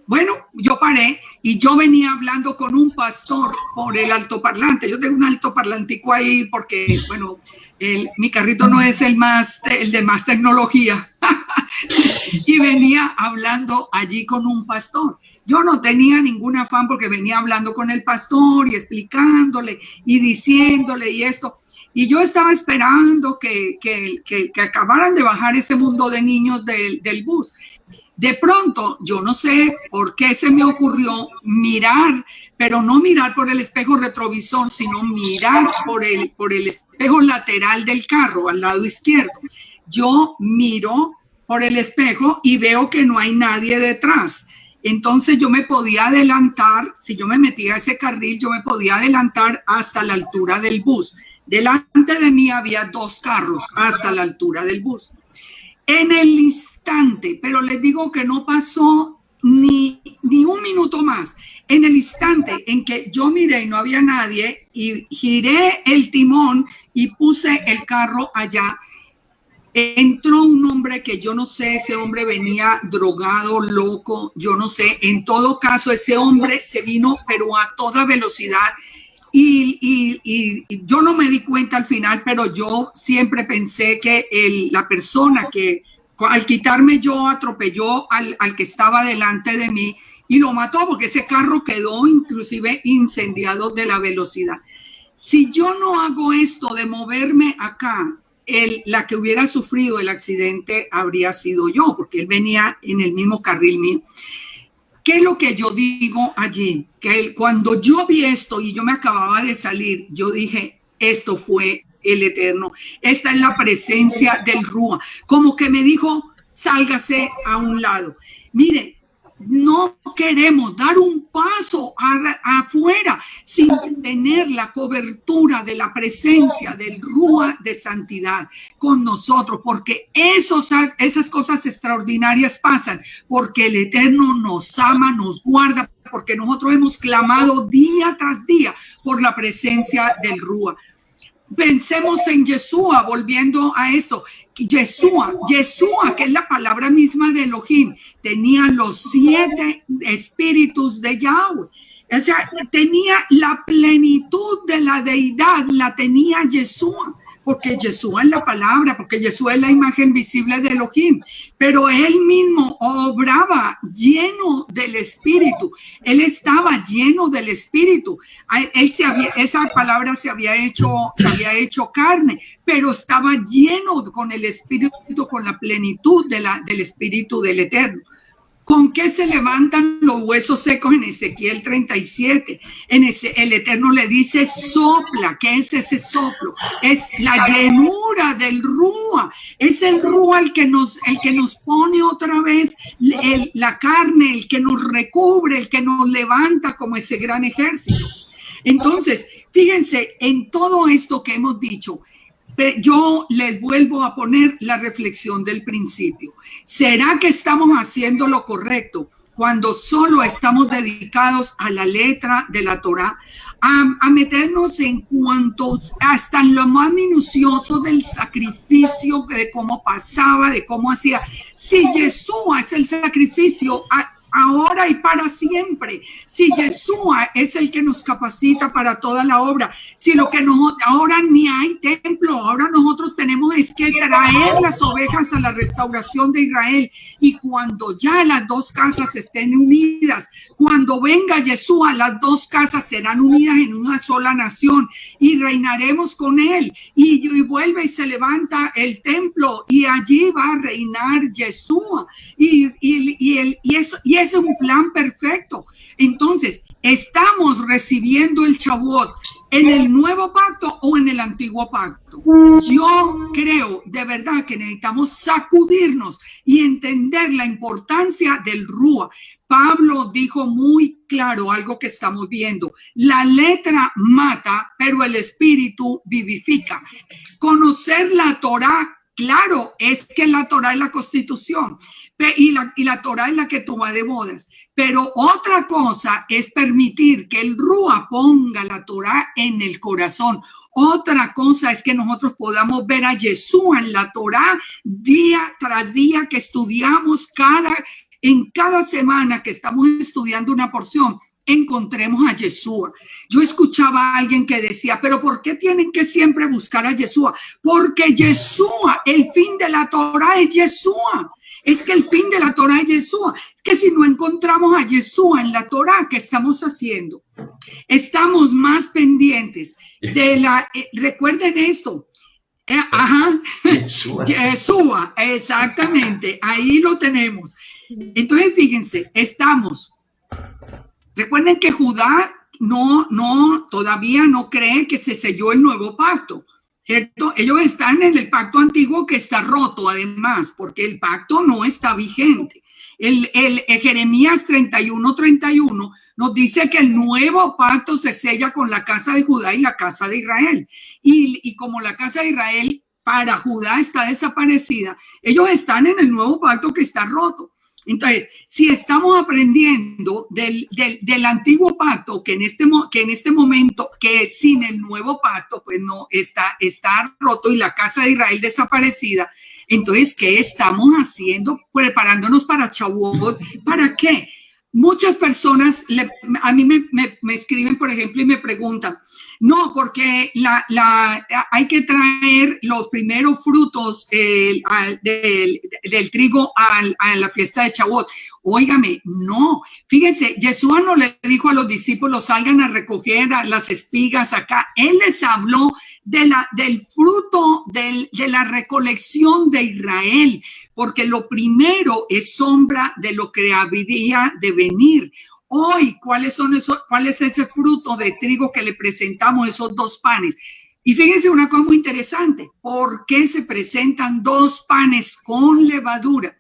Bueno, yo paré y yo venía hablando con un pastor por el altoparlante. Yo tengo un altoparlantico ahí porque, bueno, mi carrito no es el de más tecnología. Y venía hablando allí con un pastor. Yo no tenía ningún afán porque venía hablando con el pastor y explicándole y diciéndole y esto. Y yo estaba esperando que acabaran de bajar ese mundo de niños del bus. De pronto, yo no sé por qué se me ocurrió mirar, pero no mirar por el espejo retrovisor, sino mirar por el espejo lateral del carro, al lado izquierdo. Yo miro por el espejo y veo que no hay nadie detrás. Entonces yo me podía adelantar, si yo me metía a ese carril, yo me podía adelantar hasta la altura del bus. Delante de mí había 2 carros hasta la altura del bus. En el instante, pero les digo que no pasó ni un minuto más, en el instante en que yo miré y no había nadie y giré el timón y puse el carro allá, entró un hombre que yo no sé, ese hombre venía drogado, loco, yo no sé, en todo caso ese hombre se vino pero a toda velocidad. Y yo no me di cuenta al final, pero yo siempre pensé que la persona que al quitarme yo atropelló al que estaba delante de mí y lo mató, porque ese carro quedó inclusive incendiado de la velocidad. Si yo no hago esto de moverme acá, la que hubiera sufrido el accidente habría sido yo, porque él venía en el mismo carril mío. ¿Qué es lo que yo digo allí? Que cuando yo vi esto y yo me acababa de salir, yo dije, esto fue el Eterno. Esta es la presencia del Rúa. Como que me dijo, sálgase a un lado. Mire, no queremos dar un paso afuera sin tener la cobertura de la presencia del Rúa de santidad con nosotros, porque esas cosas extraordinarias pasan, porque el Eterno nos ama, nos guarda, porque nosotros hemos clamado día tras día por la presencia del Rúa. Pensemos en Yeshua, volviendo a esto. Yeshua, que es la palabra misma de Elohim, tenía los 7 espíritus de Yahweh. O sea, tenía la plenitud de la deidad, la tenía Yeshua, porque Yeshua es la palabra, porque Yeshua es la imagen visible de Elohim, pero él mismo obraba lleno del Espíritu. Él estaba lleno del Espíritu. Esa palabra se había hecho carne, pero estaba lleno con el Espíritu, con la plenitud del Espíritu del Eterno. ¿Con qué se levantan los huesos secos en Ezequiel 37? El Eterno le dice sopla. ¿Qué es ese soplo? Es la llenura del Rúa. Es el Rúa el que nos pone otra vez la carne, el que nos recubre, el que nos levanta como ese gran ejército. Entonces, fíjense en todo esto que hemos dicho. Yo les vuelvo a poner la reflexión del principio. ¿Será que estamos haciendo lo correcto cuando solo estamos dedicados a la letra de la Torá, a meternos en cuanto hasta en lo más minucioso del sacrificio, de cómo pasaba, de cómo hacía? Si Yeshua es el sacrificio ahora y para siempre, si Yeshua es el que nos capacita para toda la obra, si ahora ni hay templo, ahora nosotros tenemos es que traer las ovejas a la restauración de Israel, y cuando ya las dos casas estén unidas, cuando venga Yeshua, las dos casas serán unidas en una sola nación y reinaremos con él, y vuelve y se levanta el templo y allí va a reinar Yeshua, y ese es un plan perfecto. Entonces, ¿estamos recibiendo el Shavuot en el nuevo pacto o en el antiguo pacto? Yo creo de verdad que necesitamos sacudirnos y entender la importancia del Rúa. Pablo dijo muy claro algo que estamos viendo: la letra mata, pero el espíritu vivifica. Conocer la Torá, claro, es que la Torá es la Constitución, y la Torá es la que toma de bodas, pero otra cosa es permitir que el Rúa ponga la Torá en el corazón. Otra cosa es que nosotros podamos ver a Yeshua en la Torá día tras día, que estudiamos en cada semana que estamos estudiando una porción, encontremos a Yeshua. Yo escuchaba a alguien que decía, pero ¿por qué tienen que siempre buscar a Yeshua? Porque Yeshua, el fin de la Torá es Yeshua. Es que el fin de la Torá es Yeshua. Que si no encontramos a Yeshua en la Torá, ¿qué estamos haciendo? Estamos más pendientes de recuerden esto. Yeshua, exactamente. Ahí lo tenemos. Entonces, fíjense, recuerden que Judá todavía no cree que se selló el nuevo pacto, ¿cierto? Ellos están en el pacto antiguo, que está roto además, porque el pacto no está vigente. Jeremías 31:31 nos dice que el nuevo pacto se sella con la casa de Judá y la casa de Israel. Y como la casa de Israel para Judá está desaparecida, ellos están en el nuevo pacto que está roto. Entonces, si estamos aprendiendo del antiguo pacto, que en este momento, que sin el nuevo pacto, pues no está roto y la casa de Israel desaparecida, entonces, ¿qué estamos haciendo? Preparándonos para Shavuot. ¿Para qué? Muchas personas a mí me escriben, por ejemplo, y me preguntan, no, porque hay que traer los primeros frutos del trigo a la fiesta de Shavuot. Óigame, no. Fíjense, Yeshua no le dijo a los discípulos, salgan a recoger las espigas acá. Él les habló del fruto de la recolección de Israel, porque lo primero es sombra de lo que habría de venir. Hoy, ¿cuál es ese fruto de trigo que le presentamos, esos 2 panes? Y fíjense una cosa muy interesante, ¿por qué se presentan 2 panes con levadura?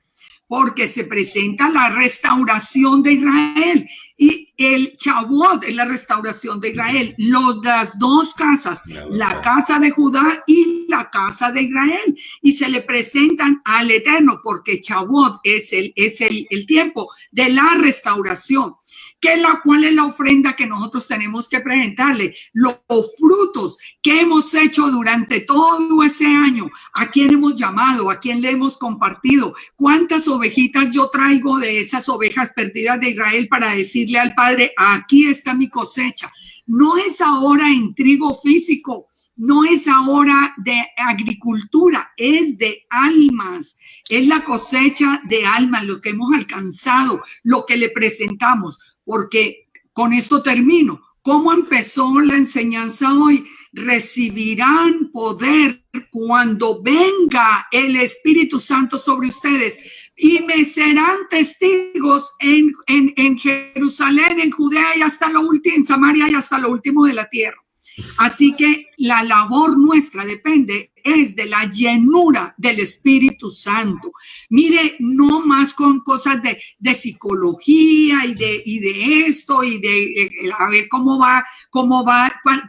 Porque se presenta la restauración de Israel y el Shavuot es la restauración de Israel. Las 2 casas, la casa de Judá y la casa de Israel, y se le presentan al Eterno porque Shavuot es el tiempo de la restauración. ¿Cuál es la ofrenda que nosotros tenemos que presentarle? Los frutos que hemos hecho durante todo ese año. ¿A quién hemos llamado? ¿A quién le hemos compartido? ¿Cuántas ovejitas yo traigo de esas ovejas perdidas de Israel para decirle al Padre, aquí está mi cosecha? No es ahora en trigo físico, no es ahora de agricultura, es de almas. Es la cosecha de almas, lo que hemos alcanzado, lo que le presentamos. Porque con esto termino. ¿Cómo empezó la enseñanza hoy? Recibirán poder cuando venga el Espíritu Santo sobre ustedes y me serán testigos en Jerusalén, en Judea y hasta lo último, en Samaria y hasta lo último de la tierra. Así que la labor nuestra es de la llenura del Espíritu Santo. Mire, no más con cosas de psicología y de esto y de a ver cómo va,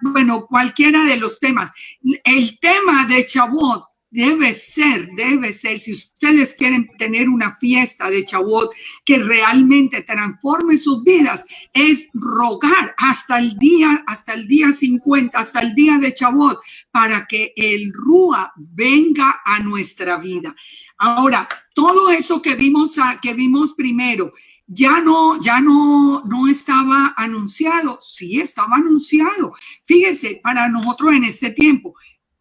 bueno, cualquiera de los temas. El tema de Shavuot debe ser, si ustedes quieren tener una fiesta de Shavuot que realmente transforme sus vidas, es rogar hasta el día 50, hasta el día de Shavuot, para que el Rúa venga a nuestra vida. Ahora, todo eso que vimos primero, ya no estaba anunciado. Sí, estaba anunciado. Fíjese, para nosotros en este tiempo,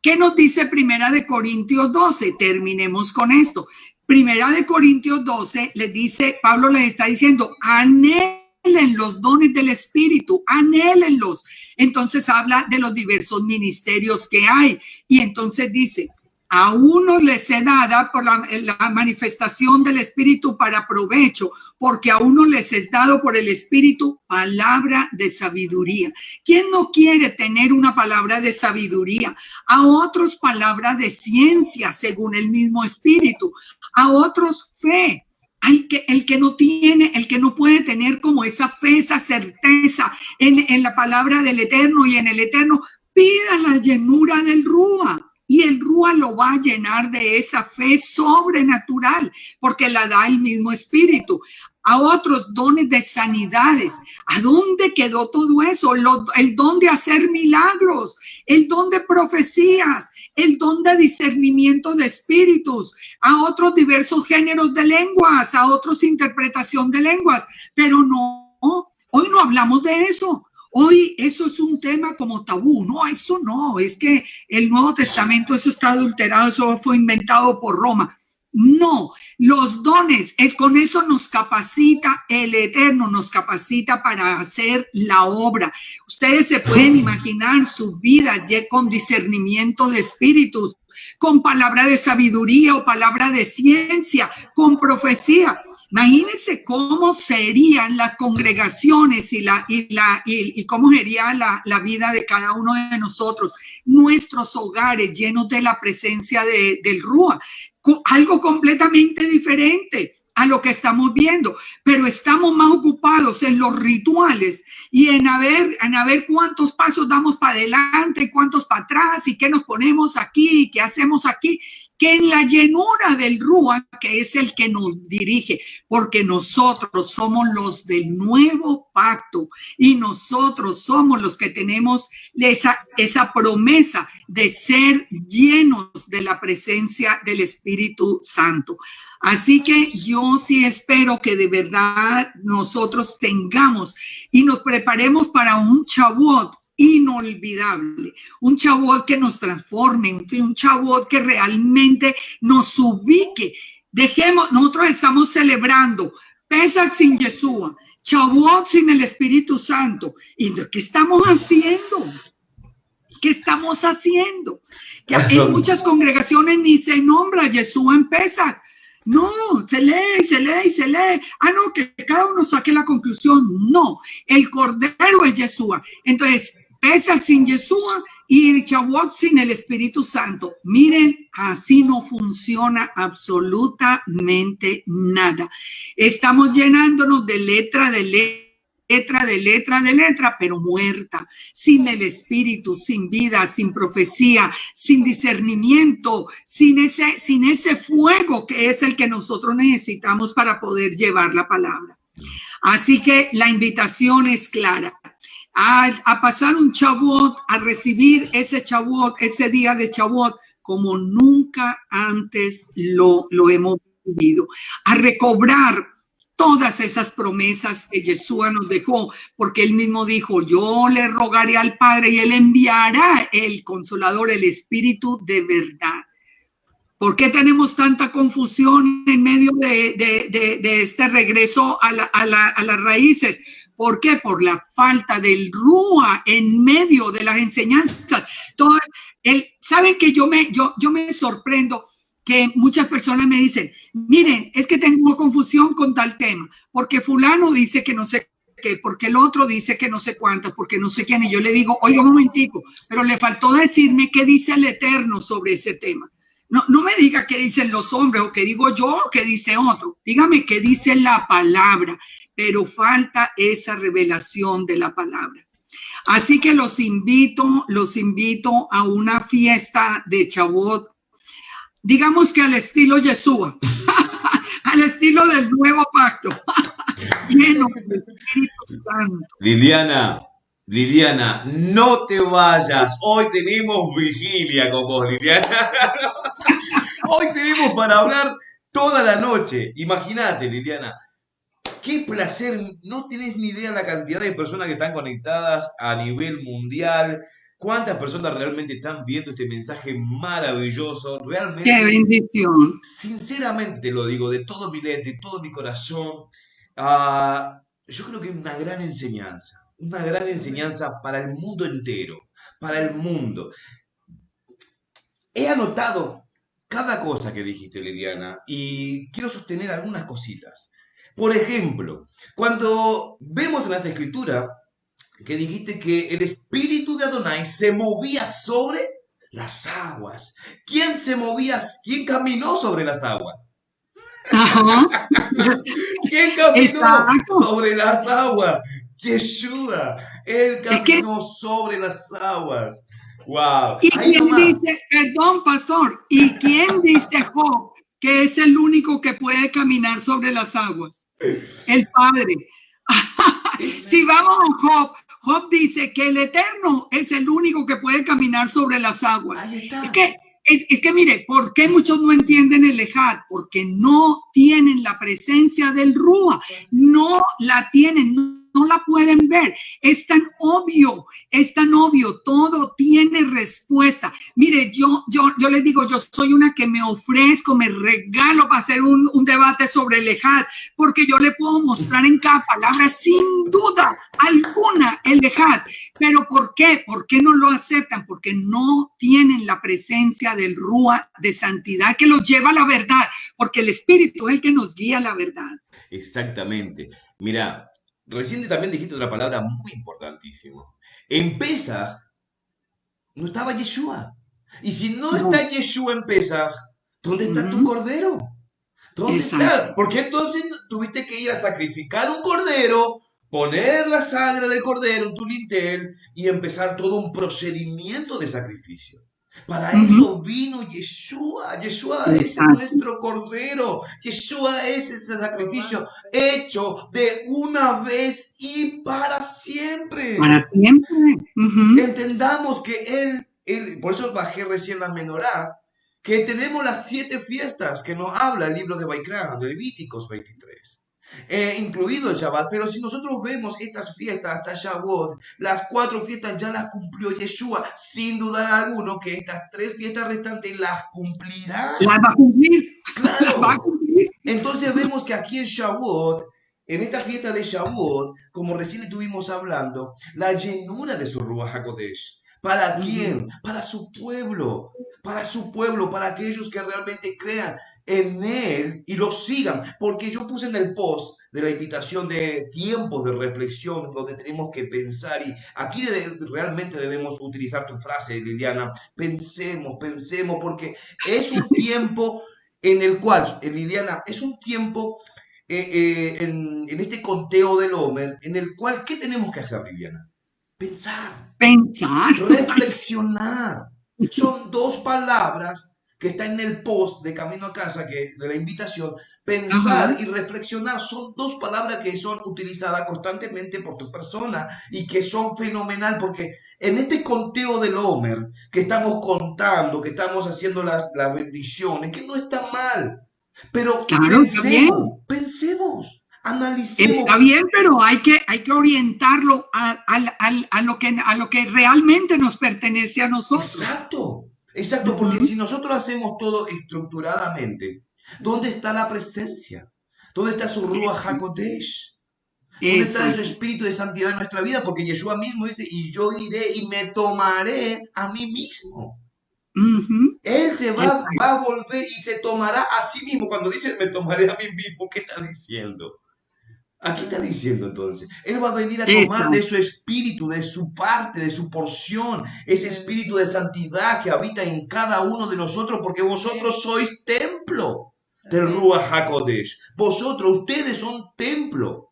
¿qué nos dice Primera de Corintios 12? Terminemos con esto. Primera de Corintios 12 les dice, Pablo les está diciendo, anhelen los dones del Espíritu, anhélenlos. Entonces habla de los diversos ministerios que hay. Y entonces dice, a unos les es dada por la manifestación del Espíritu para provecho, porque a unos les es dado por el Espíritu palabra de sabiduría. ¿Quién no quiere tener una palabra de sabiduría? A otros palabra de ciencia, según el mismo Espíritu. A otros fe. El que no puede tener como esa fe, esa certeza en la palabra del Eterno y en el Eterno, pida la llenura del Rúa. Y el Rúa lo va a llenar de esa fe sobrenatural, porque la da el mismo Espíritu. A otros dones de sanidades. ¿A dónde quedó todo eso? El don de hacer milagros, el don de profecías, el don de discernimiento de espíritus, a otros diversos géneros de lenguas, a otros interpretación de lenguas. Pero no, hoy no hablamos de eso. Hoy eso es un tema como tabú. No, eso no, es que el Nuevo Testamento, eso está adulterado, eso fue inventado por Roma. No, los dones, con eso nos capacita el Eterno, nos capacita para hacer la obra. Ustedes se pueden imaginar su vida ya con discernimiento de espíritus, con palabra de sabiduría o palabra de ciencia, con profecía. Imagínense cómo serían las congregaciones y cómo sería la vida de cada uno de nosotros, nuestros hogares llenos de la presencia del Rúa, algo completamente diferente a lo que estamos viendo, pero estamos más ocupados en los rituales y en a ver cuántos pasos damos para adelante, cuántos para atrás y qué nos ponemos aquí y qué hacemos aquí, que en la llenura del Rúa, que es el que nos dirige, porque nosotros somos los del nuevo pacto y nosotros somos los que tenemos esa promesa de ser llenos de la presencia del Espíritu Santo. Así que yo sí espero que de verdad nosotros tengamos y nos preparemos para un Shavuot inolvidable, un Shavuot que nos transforme, un Shavuot que realmente nos ubique. Nosotros estamos celebrando Pesach sin Yeshua, Shavuot sin el Espíritu Santo. ¿Y qué estamos haciendo? ¿Qué estamos haciendo? Que en muchas congregaciones ni se nombra Yeshua en Pesach. No, se lee. Ah, no, que cada uno saque la conclusión. No, el Cordero es Yeshua. Entonces, Pesach sin Yeshua Y Shavuot sin el Espíritu Santo, miren, así no funciona absolutamente nada. Estamos llenándonos de letra, pero muerta, sin el Espíritu, sin vida, sin profecía, sin discernimiento, sin ese fuego que es el que nosotros necesitamos para poder llevar la palabra. Así que la invitación es clara. A pasar un Shavuot, a recibir ese Shavuot, ese día de Shavuot, como nunca antes lo hemos vivido, a recobrar todas esas promesas que Yeshua nos dejó, porque él mismo dijo, yo le rogaré al Padre y él enviará el Consolador, el Espíritu de verdad. ¿Por qué tenemos tanta confusión en medio de este regreso a las raíces? ¿Por qué? Por la falta del Rúa en medio de las enseñanzas. Saben que yo me sorprendo que muchas personas me dicen, miren, es que tengo confusión con tal tema, porque fulano dice que no sé qué, porque el otro dice que no sé cuántas, porque no sé quién. Y yo le digo, oiga un momentico, pero le faltó decirme qué dice el Eterno sobre ese tema. No me diga qué dicen los hombres, o qué digo yo, o qué dice otro. Dígame qué dice la palabra. Pero falta esa revelación de la palabra. Así que los invito a una fiesta de Shavuot, digamos que al estilo Yeshua, al estilo del nuevo pacto, lleno del Espíritu Santo. Liliana, no te vayas. Hoy tenemos vigilia con vos, Liliana. Hoy tenemos para hablar toda la noche. Imagínate, Liliana. Qué placer, no tenés ni idea la cantidad de personas que están conectadas a nivel mundial, cuántas personas realmente están viendo este mensaje maravilloso, realmente. ¡Qué bendición! Sinceramente te lo digo, de todo mi letra, de todo mi corazón, yo creo que es una gran enseñanza para el mundo entero, para el mundo. He anotado cada cosa que dijiste, Liliana, y quiero sostener algunas cositas. Por ejemplo, cuando vemos en las escrituras que dijiste que el espíritu de Adonai se movía sobre las aguas. ¿Quién caminó sobre las aguas? Ajá. ¿Quién caminó Exacto. sobre las aguas? Yeshua. Él caminó sobre las aguas. Wow. ¿Y quién dice, perdón, pastor, y quién dice Job que es el único que puede caminar sobre las aguas? El Padre. Si vamos a Job dice que el Eterno es el único que puede caminar sobre las aguas. Ahí está. Es que mire, ¿por qué muchos no entienden el Ejad? Porque no tienen la presencia del Rúa, no la tienen, no la pueden ver. Es tan obvio, todo tiene respuesta. Mire, yo les digo, yo soy una que me ofrezco, me regalo para hacer un debate sobre el Ejad, porque yo le puedo mostrar en cada palabra, sin duda alguna, el Ejad. Pero ¿por qué? ¿Por qué no lo aceptan? Porque no tienen la presencia del Rúa de santidad que los lleva a la verdad, porque el Espíritu es el que nos guía a la verdad. Exactamente. Mira, recién también dijiste otra palabra muy importantísima. En Pesaj no estaba Yeshua. Y si no está Yeshua en Pesaj, ¿dónde está tu cordero? ¿Dónde está? Porque entonces tuviste que ir a sacrificar un cordero, poner la sangre del cordero en tu lintel y empezar todo un procedimiento de sacrificio. Para eso vino Yeshua. Yeshua es nuestro cordero. Yeshua es ese sacrificio hecho de una vez y para siempre. Para siempre. Entendamos que él, por eso bajé recién la menorá, que tenemos las 7 fiestas que nos habla el libro de Vaikra, de Levíticos 23. Incluido el Shabbat, pero si nosotros vemos estas fiestas hasta Shavuot, las 4 fiestas ya las cumplió Yeshua, sin dudar alguno que estas 3 fiestas restantes las cumplirá. Las va a cumplir. Claro. Las va a cumplir. Entonces vemos que aquí en Shavuot, en esta fiesta de Shavuot, como recién estuvimos hablando, la llenura de su Ruach HaKodesh. ¿Para quién? Para su pueblo, para aquellos que realmente crean en él y lo sigan, porque yo puse en el post de la invitación de tiempos de reflexión donde tenemos que pensar. Y aquí realmente debemos utilizar tu frase, Liliana, pensemos, porque es un tiempo en el cual, Liliana, es un tiempo en este conteo del Homer, en el cual, ¿qué tenemos que hacer, Liliana? Pensar, Pensar. reflexionar. Son dos palabras que están en el post de Camino a Casa, que de la invitación. Pensar y reflexionar son dos palabras que son utilizadas constantemente por tu persona y que son fenomenal, porque en este conteo del Homer que estamos contando, que estamos haciendo las bendiciones, que no está mal, pero Claro, está bien. pensemos, analicemos. Está bien, pero hay que orientarlo a lo que realmente nos pertenece a nosotros. Exacto, porque si nosotros hacemos todo estructuradamente, ¿dónde está la presencia? ¿Dónde está su Ruach HaKodesh? ¿Dónde está ese espíritu de santidad en nuestra vida? Porque Yeshua mismo dice, y yo iré y me tomaré a mí mismo. Él se va a volver y se tomará a sí mismo. Cuando dice me tomaré a mí mismo, ¿qué está diciendo? Aquí está diciendo entonces, Él va a venir a tomar de su espíritu, de su parte, de su porción, ese espíritu de santidad que habita en cada uno de nosotros, porque vosotros sois templo del Ruach HaKodesh. Vosotros, ustedes son templo.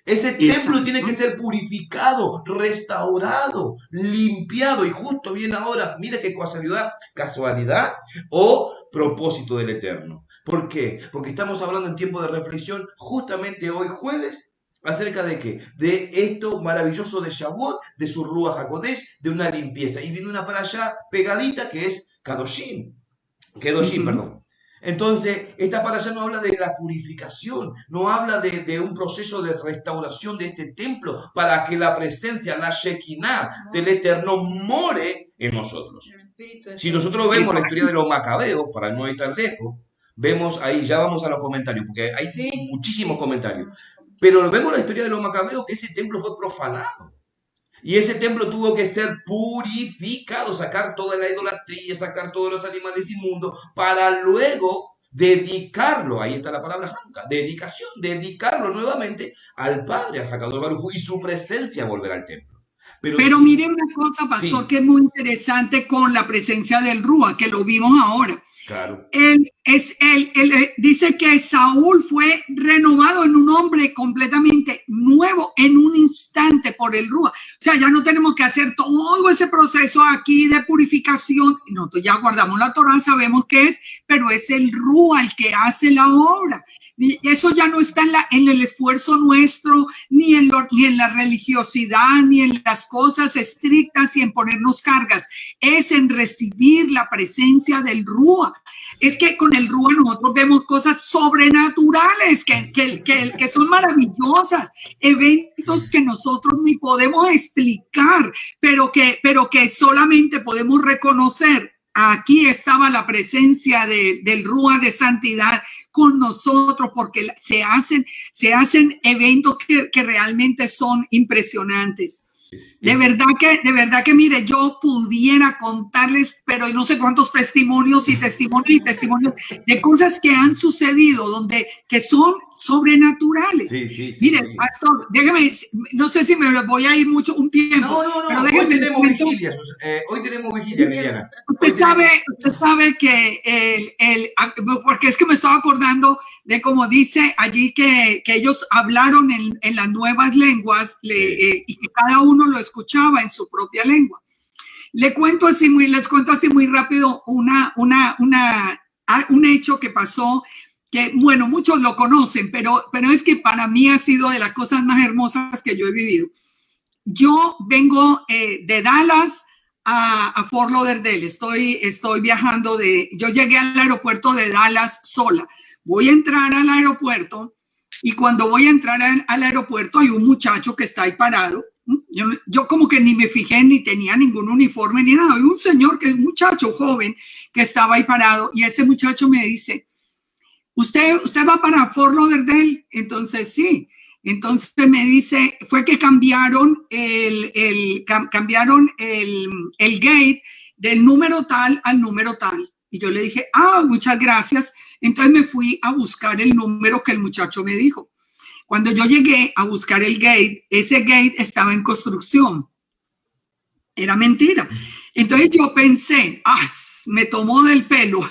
Ese templo tiene que ser purificado, restaurado, limpiado. Y justo viene ahora, mira qué casualidad o propósito del Eterno. ¿Por qué? Porque estamos hablando en tiempo de reflexión justamente hoy jueves. ¿Acerca de qué? De esto maravilloso de Shavuot, de su Ruach HaKodesh, de una limpieza. Y viene una para allá pegadita que es Kedoshim, perdón. Entonces, esta parasha no habla de la purificación, no habla de un proceso de restauración de este templo para que la presencia, la Shekinah del Eterno more en nosotros. Si nosotros vemos la historia de los macabeos, para no ir tan lejos, vemos ahí, ya vamos a los comentarios, porque hay muchísimos comentarios, pero vemos la historia de los macabeos, que ese templo fue profanado. Y ese templo tuvo que ser purificado, sacar toda la idolatría, sacar todos los animales inmundos, para luego dedicarlo, ahí está la palabra Hanukkah, dedicación, dedicarlo nuevamente al Padre, a Hakadosh Baruj Hu, y su presencia volver al templo. Pero mire una cosa, pastor, que es muy interesante con la presencia del Ruach, que lo vimos ahora. Claro. Él dice que Saúl fue renovado en un hombre completamente nuevo en un instante por el Ruach. O sea, ya no tenemos que hacer todo ese proceso aquí de purificación. Nosotros ya guardamos la Torah, sabemos qué es, pero es el Ruach el que hace la obra. Y eso ya no está en el esfuerzo nuestro, ni en la religiosidad, ni en las cosas estrictas y en ponernos cargas. Es en recibir la presencia del Ruach. Es que con el Ruach nosotros vemos cosas sobrenaturales que son maravillosas, eventos que nosotros ni podemos explicar, pero que solamente podemos reconocer. Aquí estaba la presencia del Ruach de santidad con nosotros, porque se hacen eventos que realmente son impresionantes. De verdad que mire, yo pudiera contarles, pero no sé cuántos testimonios de cosas que han sucedido que son sobrenaturales. Mire, pastor, déjeme, no sé si me voy a ir un tiempo. No, hoy tenemos vigilia. Hoy tenemos vigilia, Liliana. Usted sabe que porque es que me estaba acordando de como dice allí que ellos hablaron en las nuevas lenguas y que cada uno lo escuchaba en su propia lengua. Les cuento así muy rápido un hecho que pasó, que bueno, muchos lo conocen, pero es que para mí ha sido de las cosas más hermosas que yo he vivido. Yo vengo de Dallas a Fort Lauderdale, estoy viajando yo llegué al aeropuerto de Dallas sola. Voy a entrar al aeropuerto y cuando voy a entrar al aeropuerto hay un muchacho que está ahí parado. Yo como que ni me fijé, ni tenía ningún uniforme ni nada. Hay un señor, un muchacho joven que estaba ahí parado y ese muchacho me dice, ¿Usted va para Fort Lauderdale? Entonces sí. Entonces me dice, fue que cambiaron el gate del número tal al número tal. Y yo le dije, muchas gracias. Entonces me fui a buscar el número que el muchacho me dijo. Cuando yo llegué a buscar el gate, ese gate estaba en construcción. Era mentira. Entonces yo pensé, me tomó del pelo.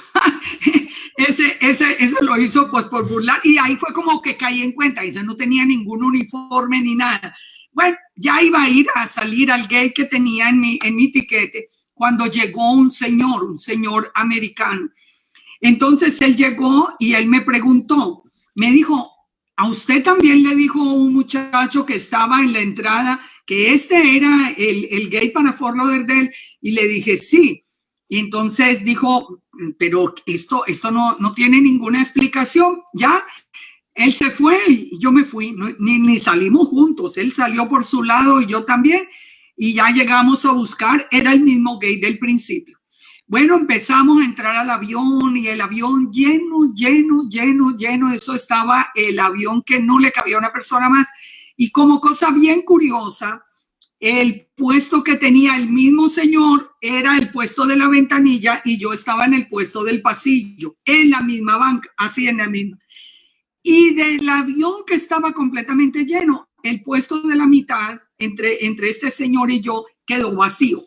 Ese lo hizo pues por burlar, y ahí fue como que caí en cuenta. Ese no tenía ningún uniforme ni nada. Bueno, ya iba a ir a salir al gate que tenía en mi tiquete cuando llegó un señor americano. Entonces él llegó y él me preguntó, me dijo, ¿a usted también le dijo un muchacho que estaba en la entrada que este era el gate para Fort Lauderdale? Y le dije, sí. Y entonces dijo, pero esto no tiene ninguna explicación. Ya, él se fue y yo me fui, ni salimos juntos. Él salió por su lado y yo también. Y ya llegamos a buscar, era el mismo gate del principio. Bueno, empezamos a entrar al avión y el avión lleno. Eso estaba el avión que no le cabía a una persona más. Y como cosa bien curiosa, el puesto que tenía el mismo señor era el puesto de la ventanilla y yo estaba en el puesto del pasillo, en la misma banca, así en la misma. Y del avión que estaba completamente lleno, el puesto de la mitad entre este señor y yo quedó vacío.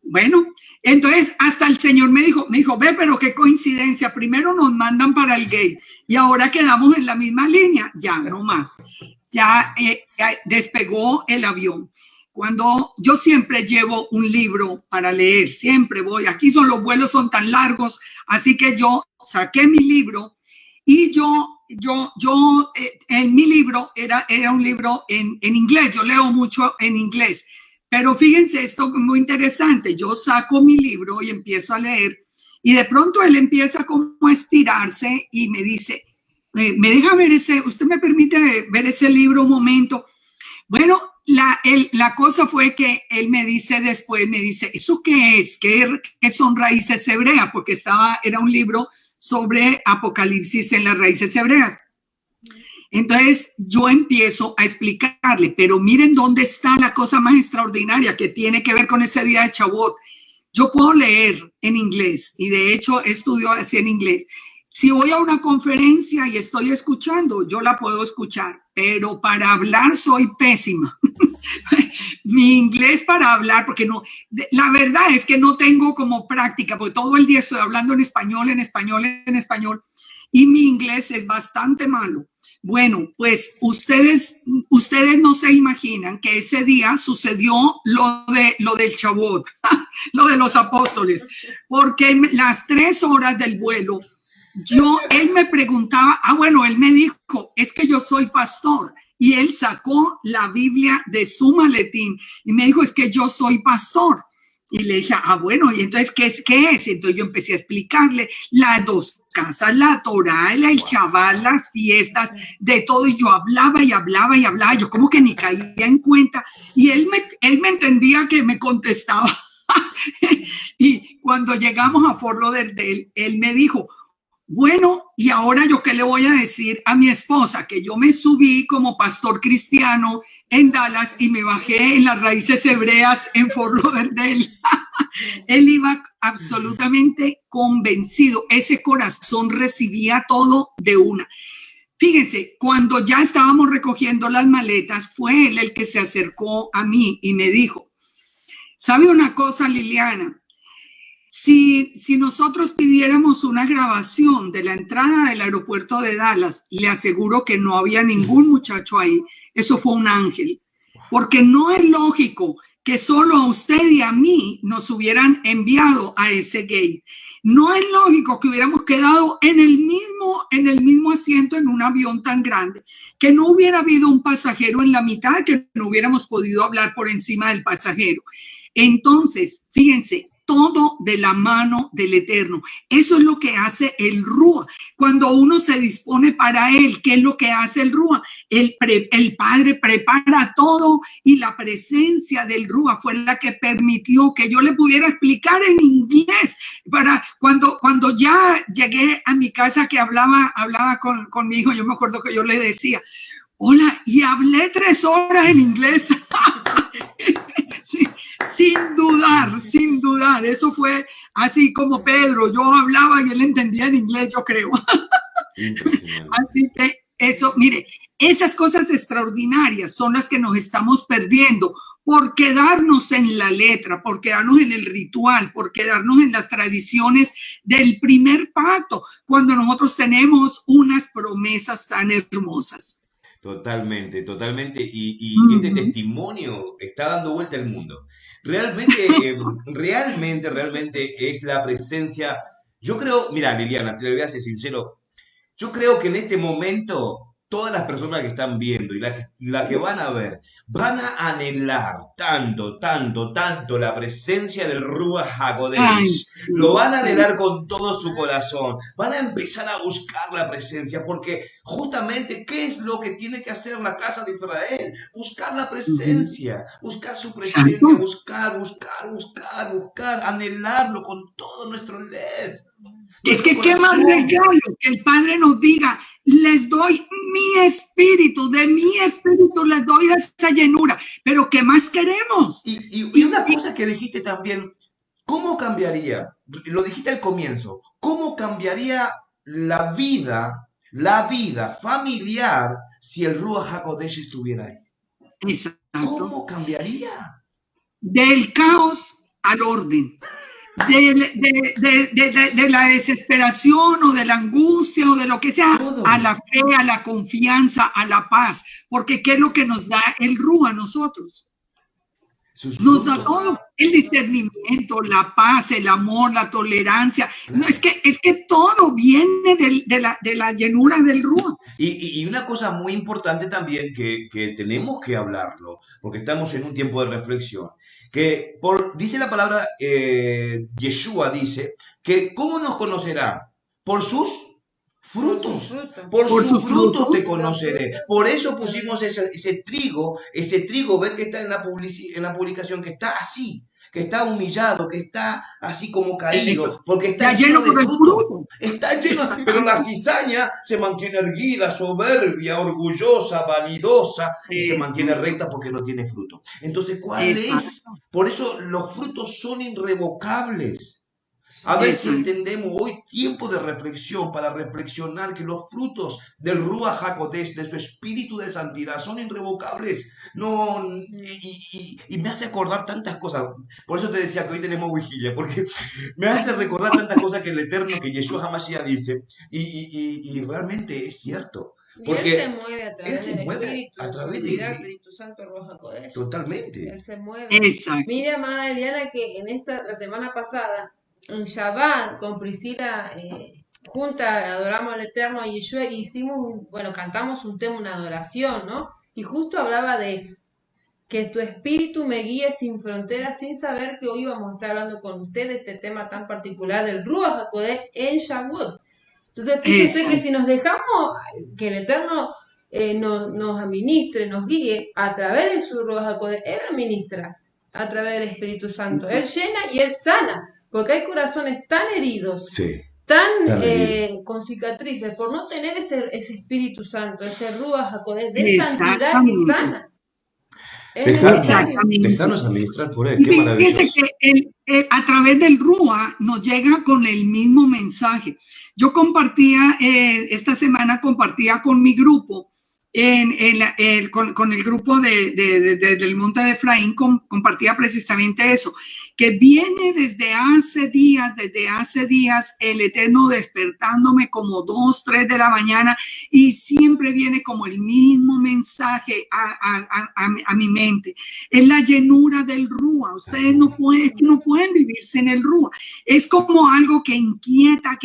Bueno, entonces hasta el señor me dijo, ve, pero qué coincidencia, primero nos mandan para el gate y ahora quedamos en la misma línea, ya no más, ya despegó el avión. Cuando yo siempre llevo un libro para leer, siempre voy, aquí los vuelos son tan largos, así que yo saqué mi libro y yo en mi libro era un libro en inglés, yo leo mucho en inglés. Pero fíjense, esto es muy interesante. Yo saco mi libro y empiezo a leer y de pronto él empieza como a estirarse y me dice, ¿me deja ver usted me permite ver ese libro un momento? Bueno, la cosa fue que él me dice después, ¿eso qué es? ¿Qué son raíces hebreas? Porque era un libro sobre Apocalipsis en las raíces hebreas. Entonces yo empiezo a explicarle, pero miren dónde está la cosa más extraordinaria que tiene que ver con ese día de Shavuot. Yo puedo leer en inglés y de hecho estudio así en inglés. Si voy a una conferencia y estoy escuchando, yo la puedo escuchar, pero para hablar soy pésima. Mi inglés para hablar, porque no, la verdad es que no tengo como práctica, porque todo el día estoy hablando en español, y mi inglés es bastante malo. Bueno, pues ustedes no se imaginan que ese día sucedió lo del Shavuot, lo de los apóstoles, porque en las 3 horas del vuelo, él me preguntaba, él me dijo, es que yo soy pastor, y él sacó la Biblia de su maletín y me dijo, es que yo soy pastor. Y le dije, bueno, ¿y entonces qué es? Entonces yo empecé a explicarle las 2 casas, la Torá, el Shabbat, las fiestas, de todo. Y yo hablaba. Yo como que ni caía en cuenta. Y él me entendía que me contestaba. Y cuando llegamos a Fort Lauderdale, él me dijo, bueno, y ahora yo qué le voy a decir a mi esposa, que yo me subí como pastor cristiano en Dallas y me bajé en las raíces hebreas en Fort Lauderdale. Él iba absolutamente convencido, ese corazón recibía todo de una. Fíjense, cuando ya estábamos recogiendo las maletas, fue él el que se acercó a mí y me dijo, ¿sabe una cosa, Liliana? Si nosotros pidiéramos una grabación de la entrada del aeropuerto de Dallas, le aseguro que no había ningún muchacho ahí. Eso fue un ángel. Porque no es lógico que solo a usted y a mí nos hubieran enviado a ese gate. No es lógico que hubiéramos quedado en el mismo asiento en un avión tan grande, que no hubiera habido un pasajero en la mitad, que no hubiéramos podido hablar por encima del pasajero. Entonces, fíjense, todo de la mano del Eterno. Eso es lo que hace el Rúa. Cuando uno se dispone para él, ¿qué es lo que hace el Rúa? El Padre prepara todo y la presencia del Rúa fue la que permitió que yo le pudiera explicar en inglés. Para cuando ya llegué a mi casa que hablaba con mi hijo, yo me acuerdo que yo le decía, hola, y hablé 3 horas en inglés. Sí. Sin dudar, eso fue así como Pedro, yo hablaba y él entendía en inglés, yo creo. Así que eso, mire, Esas cosas extraordinarias son las que nos estamos perdiendo por quedarnos en la letra, por quedarnos en el ritual, por quedarnos en las tradiciones del primer pacto, cuando nosotros tenemos unas promesas tan hermosas. Totalmente, totalmente. Y este testimonio está dando vuelta al mundo. Realmente, realmente es la presencia. Yo creo, mira, Liliana, te voy a ser sincero. Yo creo que en este momento todas las personas que están viendo y la que van a ver van a anhelar tanto, tanto, tanto la presencia del Ruach Ay, HaKodesh. sí, Lo van a sí, anhelar con todo su corazón. Van a empezar a buscar la presencia porque justamente, ¿qué es lo que tiene que hacer la casa de Israel? Buscar la presencia, buscar su presencia, exacto. buscar, anhelarlo con todo nuestro LED. Es Nuestro que qué más corazón. regalo que el Padre nos diga, les doy mi espíritu, de mi espíritu les doy esa llenura, pero ¿qué más queremos? Y una cosa que dijiste también, ¿cómo cambiaría? Lo dijiste al comienzo, ¿cómo cambiaría la vida familiar si el Ruach HaKodesh estuviera ahí? Exacto. ¿Cómo cambiaría? Del caos al orden. De la desesperación o de la angustia o de lo que sea, Todo. a la fe, a la confianza, a la paz, porque ¿qué es lo que nos da el Ruach a nosotros? Sus Nos da frutos. todo, el discernimiento, la paz, el amor, la tolerancia. No, es que todo viene de la llenura del Ruach. Y una cosa muy importante también que tenemos que hablarlo, porque estamos en un tiempo de reflexión, que dice la palabra, Yeshua dice, que ¿cómo nos conocerá? Por sus frutos. Por sus frutos te conoceré. Por eso pusimos ese trigo, ven que está en la publicación, que está así, que está humillado, que está así como caído, porque está lleno de fruto. Está lleno, pero la cizaña se mantiene erguida, soberbia, orgullosa, vanidosa, y se mantiene recta porque no tiene fruto. Entonces, ¿cuál es? Por eso los frutos son irrevocables. A ver si entendemos hoy tiempo de reflexión para reflexionar que los frutos del Ruach HaKodesh, de su espíritu de santidad, son irrevocables. No, y me hace acordar tantas cosas. Por eso te decía que hoy tenemos vigilia, porque me hace recordar tantas cosas que el Eterno, que Yeshua HaMashiach dice, y realmente es cierto. Porque él se mueve a través del Espíritu, a través del Espíritu Santo, el Ruach HaKodesh. Totalmente. Él se mueve. Exacto. Mire, amada Eliana, que la semana pasada, en Shabbat, con Priscila, juntas adoramos al Eterno y Yeshua, cantamos un tema, una adoración, ¿no? Y justo hablaba de eso, que tu espíritu me guíe sin fronteras, sin saber que hoy vamos a estar hablando con ustedes este tema tan particular del Ruach HaKodesh en Shavuot. Entonces, fíjense que si nos dejamos que el Eterno nos administre, nos guíe a través de su Ruach HaKodesh, Él administra a través del Espíritu Santo. Él llena y Él sana, porque hay corazones tan heridos, tan con cicatrices, por no tener ese Espíritu Santo, ese Ruach HaKodesh de santidad que sana. Dejarnos administrar por Él, qué maravilloso. Fíjense que a través del Ruach nos llega con el mismo mensaje. Yo compartía, esta semana compartía con mi grupo, con el grupo del Monte de Efraín, compartía precisamente eso, que viene desde hace días el Eterno despertándome como 2, 3 de la mañana, y siempre viene como el mismo mensaje a mi mente. Es la llenura del Ruach. Ustedes no pueden vivir sin el Ruach. Es como algo que inquieta.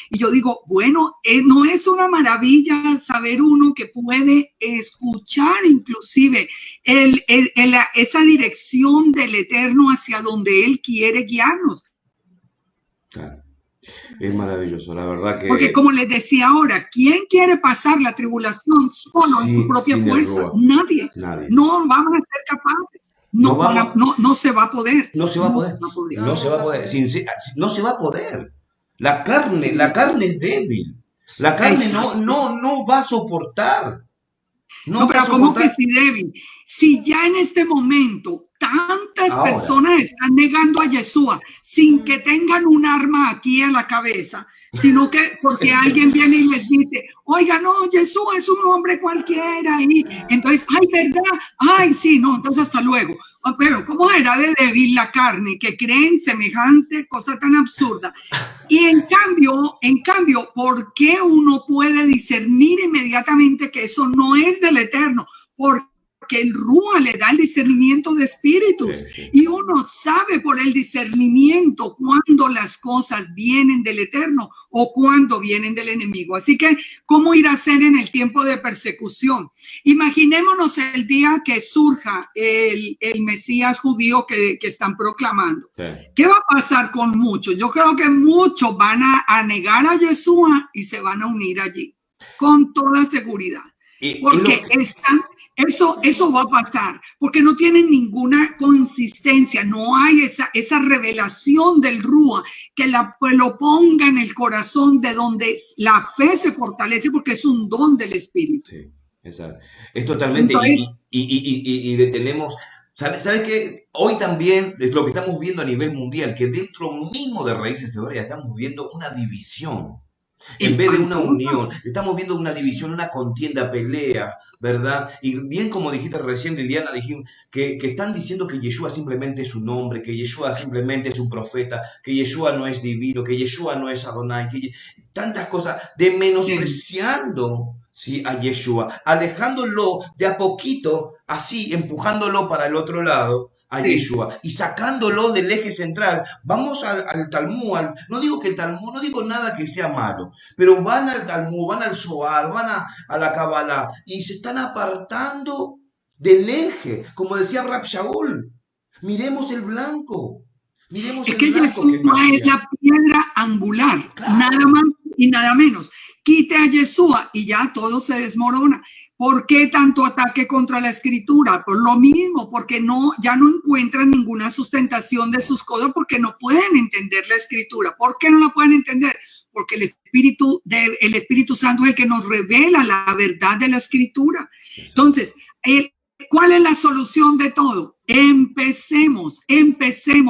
Y yo digo, bueno, no es una maravilla saber uno que puede escuchar inclusive esa dirección del Eterno hacia donde Él quiere guiarnos. Claro. Es maravilloso, la verdad que... Porque como les decía ahora, ¿quién quiere pasar la tribulación solo en su propia fuerza? Nadie. No vamos a ser capaces. No se va a poder. No se va a poder. La carne es débil. La carne no va a soportar. No No, está pero ¿cómo que soportando. sí, débil? Si ya en este momento tantas Ahora, personas están negando a Yeshua sin que Mm. tengan un arma aquí en la cabeza, sino que porque alguien viene y les dice, oiga, no, Yeshua es un hombre cualquiera, y entonces, ay, ¿verdad? Ay, sí, no, entonces hasta luego. Pero ¿cómo era de débil la carne que creen semejante cosa tan absurda? Y en cambio, ¿por qué uno puede discernir inmediatamente que eso no es del Eterno? Porque el Rúa le da el discernimiento de espíritus sí. y uno sabe por el discernimiento cuándo las cosas vienen del Eterno o cuándo vienen del enemigo. Así que, ¿cómo ir a ser en el tiempo de persecución? Imaginémonos el día que surja el Mesías judío que están proclamando. Sí. ¿Qué va a pasar con muchos? Yo creo que muchos van a negar a Yeshua y se van a unir allí, con toda seguridad. Porque eso va a pasar, porque no tienen ninguna consistencia, no hay esa revelación del Rúa que lo ponga en el corazón de donde la fe se fortalece, porque es un don del Espíritu. Sí, exacto. Es totalmente, Entonces, y detenemos, ¿sabes qué? Hoy también es lo que estamos viendo a nivel mundial, que dentro mismo de Raíces Hebreas estamos viendo una división. En vez de una unión, estamos viendo una división, una contienda, pelea, ¿verdad? Y bien como dijiste recién, Liliana, dijimos que están diciendo que Yeshua simplemente es un hombre, que Yeshua simplemente es un profeta, que Yeshua no es divino, que Yeshua no es Adonai, tantas cosas, de menospreciando, ¿sí?, a Yeshua, alejándolo de a poquito, así, empujándolo para el otro lado, a Yeshua, y sacándolo del eje central. Vamos al Talmud, no digo que el Talmud, no digo nada que sea malo, pero van al Talmud, van al Zohar, van a la Kabbalah, y se están apartando del eje, como decía Rab Shaul. Miremos el blanco, miremos es el que blanco que es Yeshua es Mashiach. la piedra angular, Claro. nada más y nada menos. Quite a Yeshua y ya todo se desmorona. ¿Por qué tanto ataque contra la escritura? Por lo mismo, porque ya no encuentran ninguna sustentación de sus cosas, porque no pueden entender la escritura. ¿Por qué no la pueden entender? Porque el Espíritu Santo es el que nos revela la verdad de la escritura. Entonces, ¿cuál es la solución de todo? Empecemos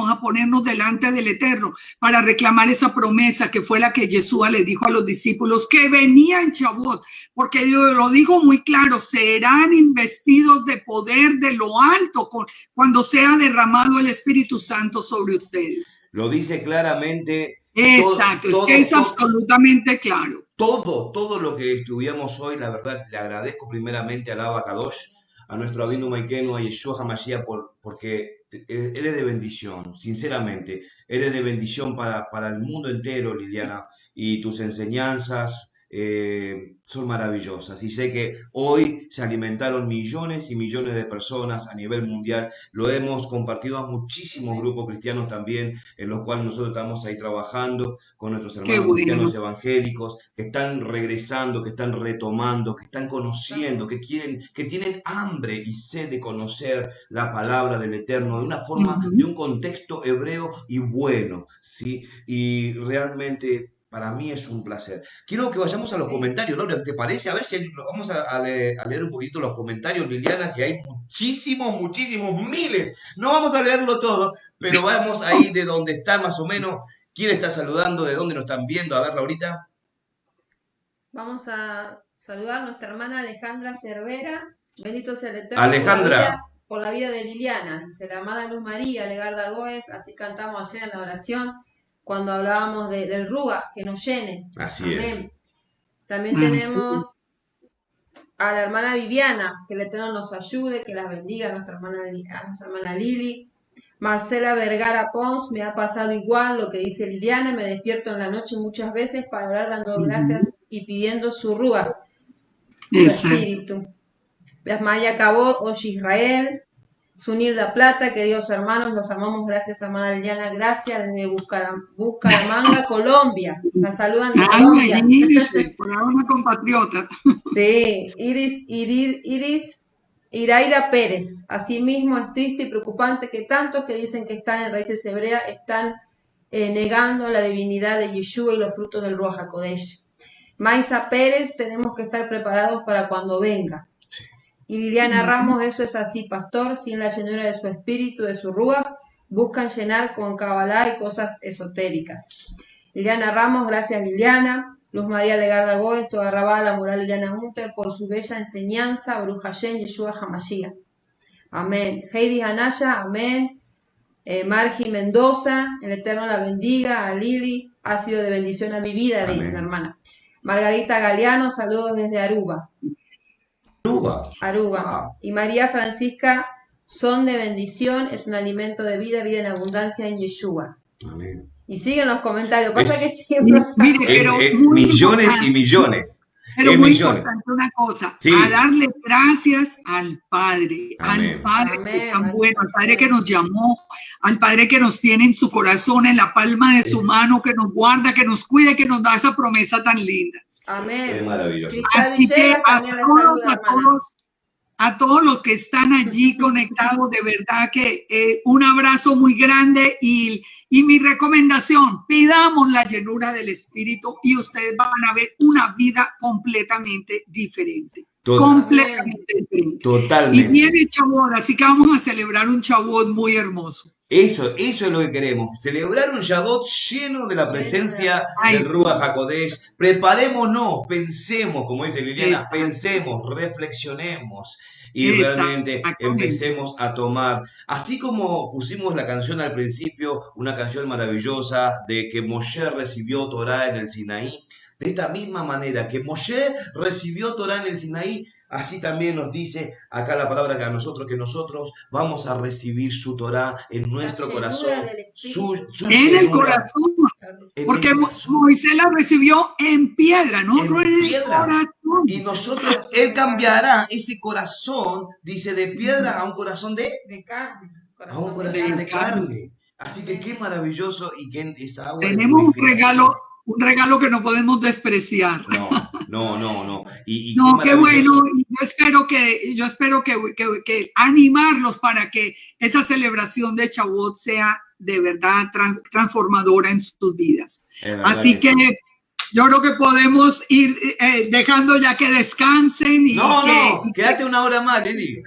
a ponernos delante del Eterno para reclamar esa promesa que fue la que Yeshua le dijo a los discípulos que venía en Shavuot, porque Dios lo dijo muy claro, serán investidos de poder de lo alto cuando sea derramado el Espíritu Santo sobre ustedes. Lo dice claramente. Exacto, es absolutamente claro. Todo lo que estudiamos hoy, la verdad, le agradezco primeramente al Abba Kadosh, a nuestro Abinu Maikenu, a Yeshua HaMashiach, porque eres de bendición, sinceramente. Eres de bendición para el mundo entero, Liliana, y tus enseñanzas son maravillosas. Y sé que hoy se alimentaron millones y millones de personas a nivel mundial. Lo hemos compartido a muchísimos grupos cristianos también, en los cuales nosotros estamos ahí trabajando con nuestros hermanos cristianos evangélicos, que están regresando, que están retomando, que están conociendo, que tienen hambre y sed de conocer la palabra del Eterno de una forma, de un contexto hebreo y bueno, ¿sí? Y realmente para mí es un placer. Quiero que vayamos a los comentarios, Laura, ¿te parece? A ver si vamos a leer un poquito los comentarios, Liliana, que hay muchísimos, miles. No vamos a leerlo todo, pero vamos ahí de donde está más o menos. ¿Quién está saludando? ¿De dónde nos están viendo? A ver, Laurita. Vamos a saludar a nuestra hermana Alejandra Cervera. Bendito sea el Eterno Alejandra. por la vida de Liliana. Dice la amada Luz María, Legarda Góez, así cantamos ayer en la oración cuando hablábamos del Ruach, que nos llene. Así Amén. es. También tenemos a la hermana Viviana, que el Eterno nos ayude, que las bendiga a nuestra hermana Lili. Marcela Vergara Pons, me ha pasado igual lo que dice Liliana, me despierto en la noche muchas veces para orar dando gracias y pidiendo su Ruach, su espíritu. Maya Cabot, Osh Israel, Sunirda Plata, queridos hermanos, los amamos, gracias amada Liliana, gracias desde Bucaramanga, Colombia. La saludan de Colombia. Por una compatriota. Sí, Iraira Pérez. Asimismo es triste y preocupante que tantos que dicen que están en Raíces Hebreas están negando la divinidad de Yeshua y los frutos del Ruach HaKodesh. Maisa Pérez, tenemos que estar preparados para cuando venga. Sí. Y Liliana Ramos, eso es así, pastor, sin la llenura de su espíritu, de su ruaj, buscan llenar con cabalá y cosas esotéricas. Liliana Ramos, gracias Liliana. Luz María Legarda Gómez, toda Rabá, la moral Liliana Munter, por su bella enseñanza, Baruch Hashem, Yeshua Hamashiach. Amén. Heidi Anaya, amén. Margi Mendoza, el Eterno la bendiga. A Lili, ha sido de bendición a mi vida, Amén. dice hermana. Margarita Galeano, saludos desde Aruba. Aruba. Ah. Y María Francisca, son de bendición, es un alimento de vida, vida en abundancia en Yeshua. Amén. Y siguen los comentarios. Pasa Es- que siguen los Mire, pero muy millones importante. y millones. Pero Es muy millones. importante una cosa, Sí. a darle gracias al Padre, Amén. al Padre que Amén, es tan al bueno, al Padre Señor. que nos llamó, al Padre que nos tiene en su corazón, en la palma de su mano, que nos guarda, que nos cuida, que nos da esa promesa tan linda. Es Amén. maravilloso. Cristal Así que Villegas a también la saluda, hermana. todos los que están allí conectados, de verdad que un abrazo muy grande y mi recomendación, pidamos la llenura del Espíritu y ustedes van a ver una vida completamente diferente. Completamente diferente. Y Totalmente. viene Chabot, así que vamos a celebrar un Chabot muy hermoso. Eso es lo que queremos. Celebrar un Shabbat lleno de la presencia Ay. del Ruach HaKodesh. Preparémonos, pensemos, como dice Liliana, Exacto. pensemos, reflexionemos y Exacto. realmente empecemos a tomar. Así como pusimos la canción al principio, una canción maravillosa de que Moshe recibió Torah en el Sinaí. De esta misma manera que Moshe recibió Torah en el Sinaí, así también nos dice acá la palabra que nosotros vamos a recibir su Torah en nuestro llenura corazón. del Espíritu. Su En el llenura corazón, en porque el corazón. Moisés la recibió en piedra, no En en el piedra. corazón. Y nosotros, Él cambiará ese corazón, dice, de piedra a un corazón de De carne. a un corazón de carne. Así que qué maravilloso y que esa agua de Tenemos purificación. un regalo que no podemos despreciar. No. Y No, qué maravilloso. bueno. Y yo espero que animarlos para que esa celebración de Chabot sea de verdad transformadora en sus vidas. Es verdad Así que sí. yo creo que podemos ir dejando ya que descansen. Y No, que, quédate una hora más, Lili.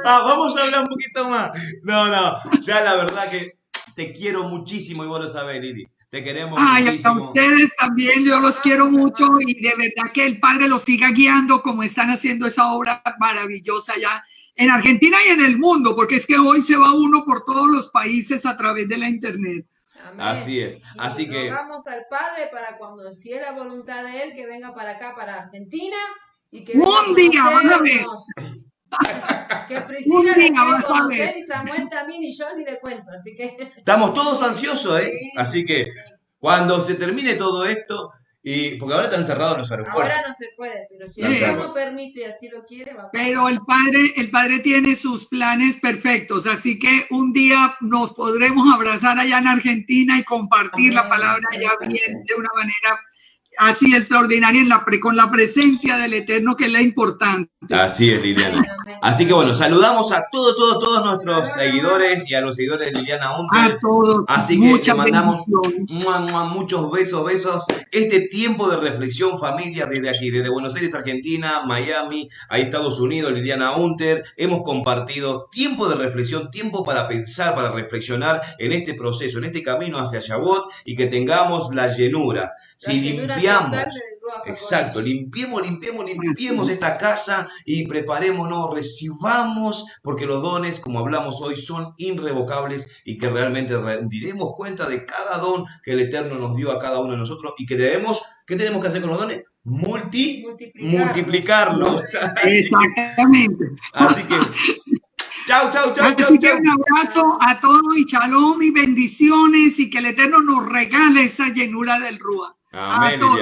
Vamos a hablar un poquito más. No, ya la verdad que te quiero muchísimo y vos lo sabés, Lili. Te queremos Ay, a muchísimo. ustedes también, yo los quiero mucho y de verdad que el Padre los siga guiando como están haciendo esa obra maravillosa ya en Argentina y en el mundo, porque es que hoy se va uno por todos los países a través de la internet. Amén. Así es. Y Así que rogamos al Padre para cuando, si es la voluntad de Él, que venga para acá, para Argentina, y que Un venga día, van a ver. conocernos. Que Un Priscila día le quiere vas a conocer ver. y Samuel también y yo ni le cuento, así que estamos todos ansiosos, ¿eh? Sí, Así que cuando se termine todo esto, porque ahora están cerrados los aeropuertos. ahora no se puede, pero si No el se Señor puede. no permite y así lo quiere, va a pasar. Pero el Padre tiene sus planes perfectos, así que un día nos podremos abrazar allá en Argentina y compartir la palabra allá bien de una manera así extraordinaria con la presencia del Eterno, que es la importante. Así es, Liliana. Amén. Así que bueno, saludamos a todos nuestros seguidores y a los seguidores de Liliana A Unter. todos, Así que le muchas mandamos bendiciones. muchos besos. Este tiempo de reflexión, familia, desde aquí, desde Buenos Aires, Argentina, Miami, a Estados Unidos, Liliana Unter, hemos compartido tiempo de reflexión, tiempo para pensar, para reflexionar en este proceso, en este camino hacia Shavuot y que tengamos la llenura. La Si llenura limpiamos, total del Ruach HaKodesh. exacto, limpiemos esta casa y preparémonos, recibamos, porque los dones, como hablamos hoy, son irrevocables y que realmente rendiremos cuenta de cada don que el Eterno nos dio a cada uno de nosotros y que ¿qué tenemos que hacer con los dones? Multiplicarlos. Exactamente. Así que, chau. Así que un abrazo a todos y shalom y bendiciones y que el Eterno nos regale esa llenura del Ruach. Amén, A todos.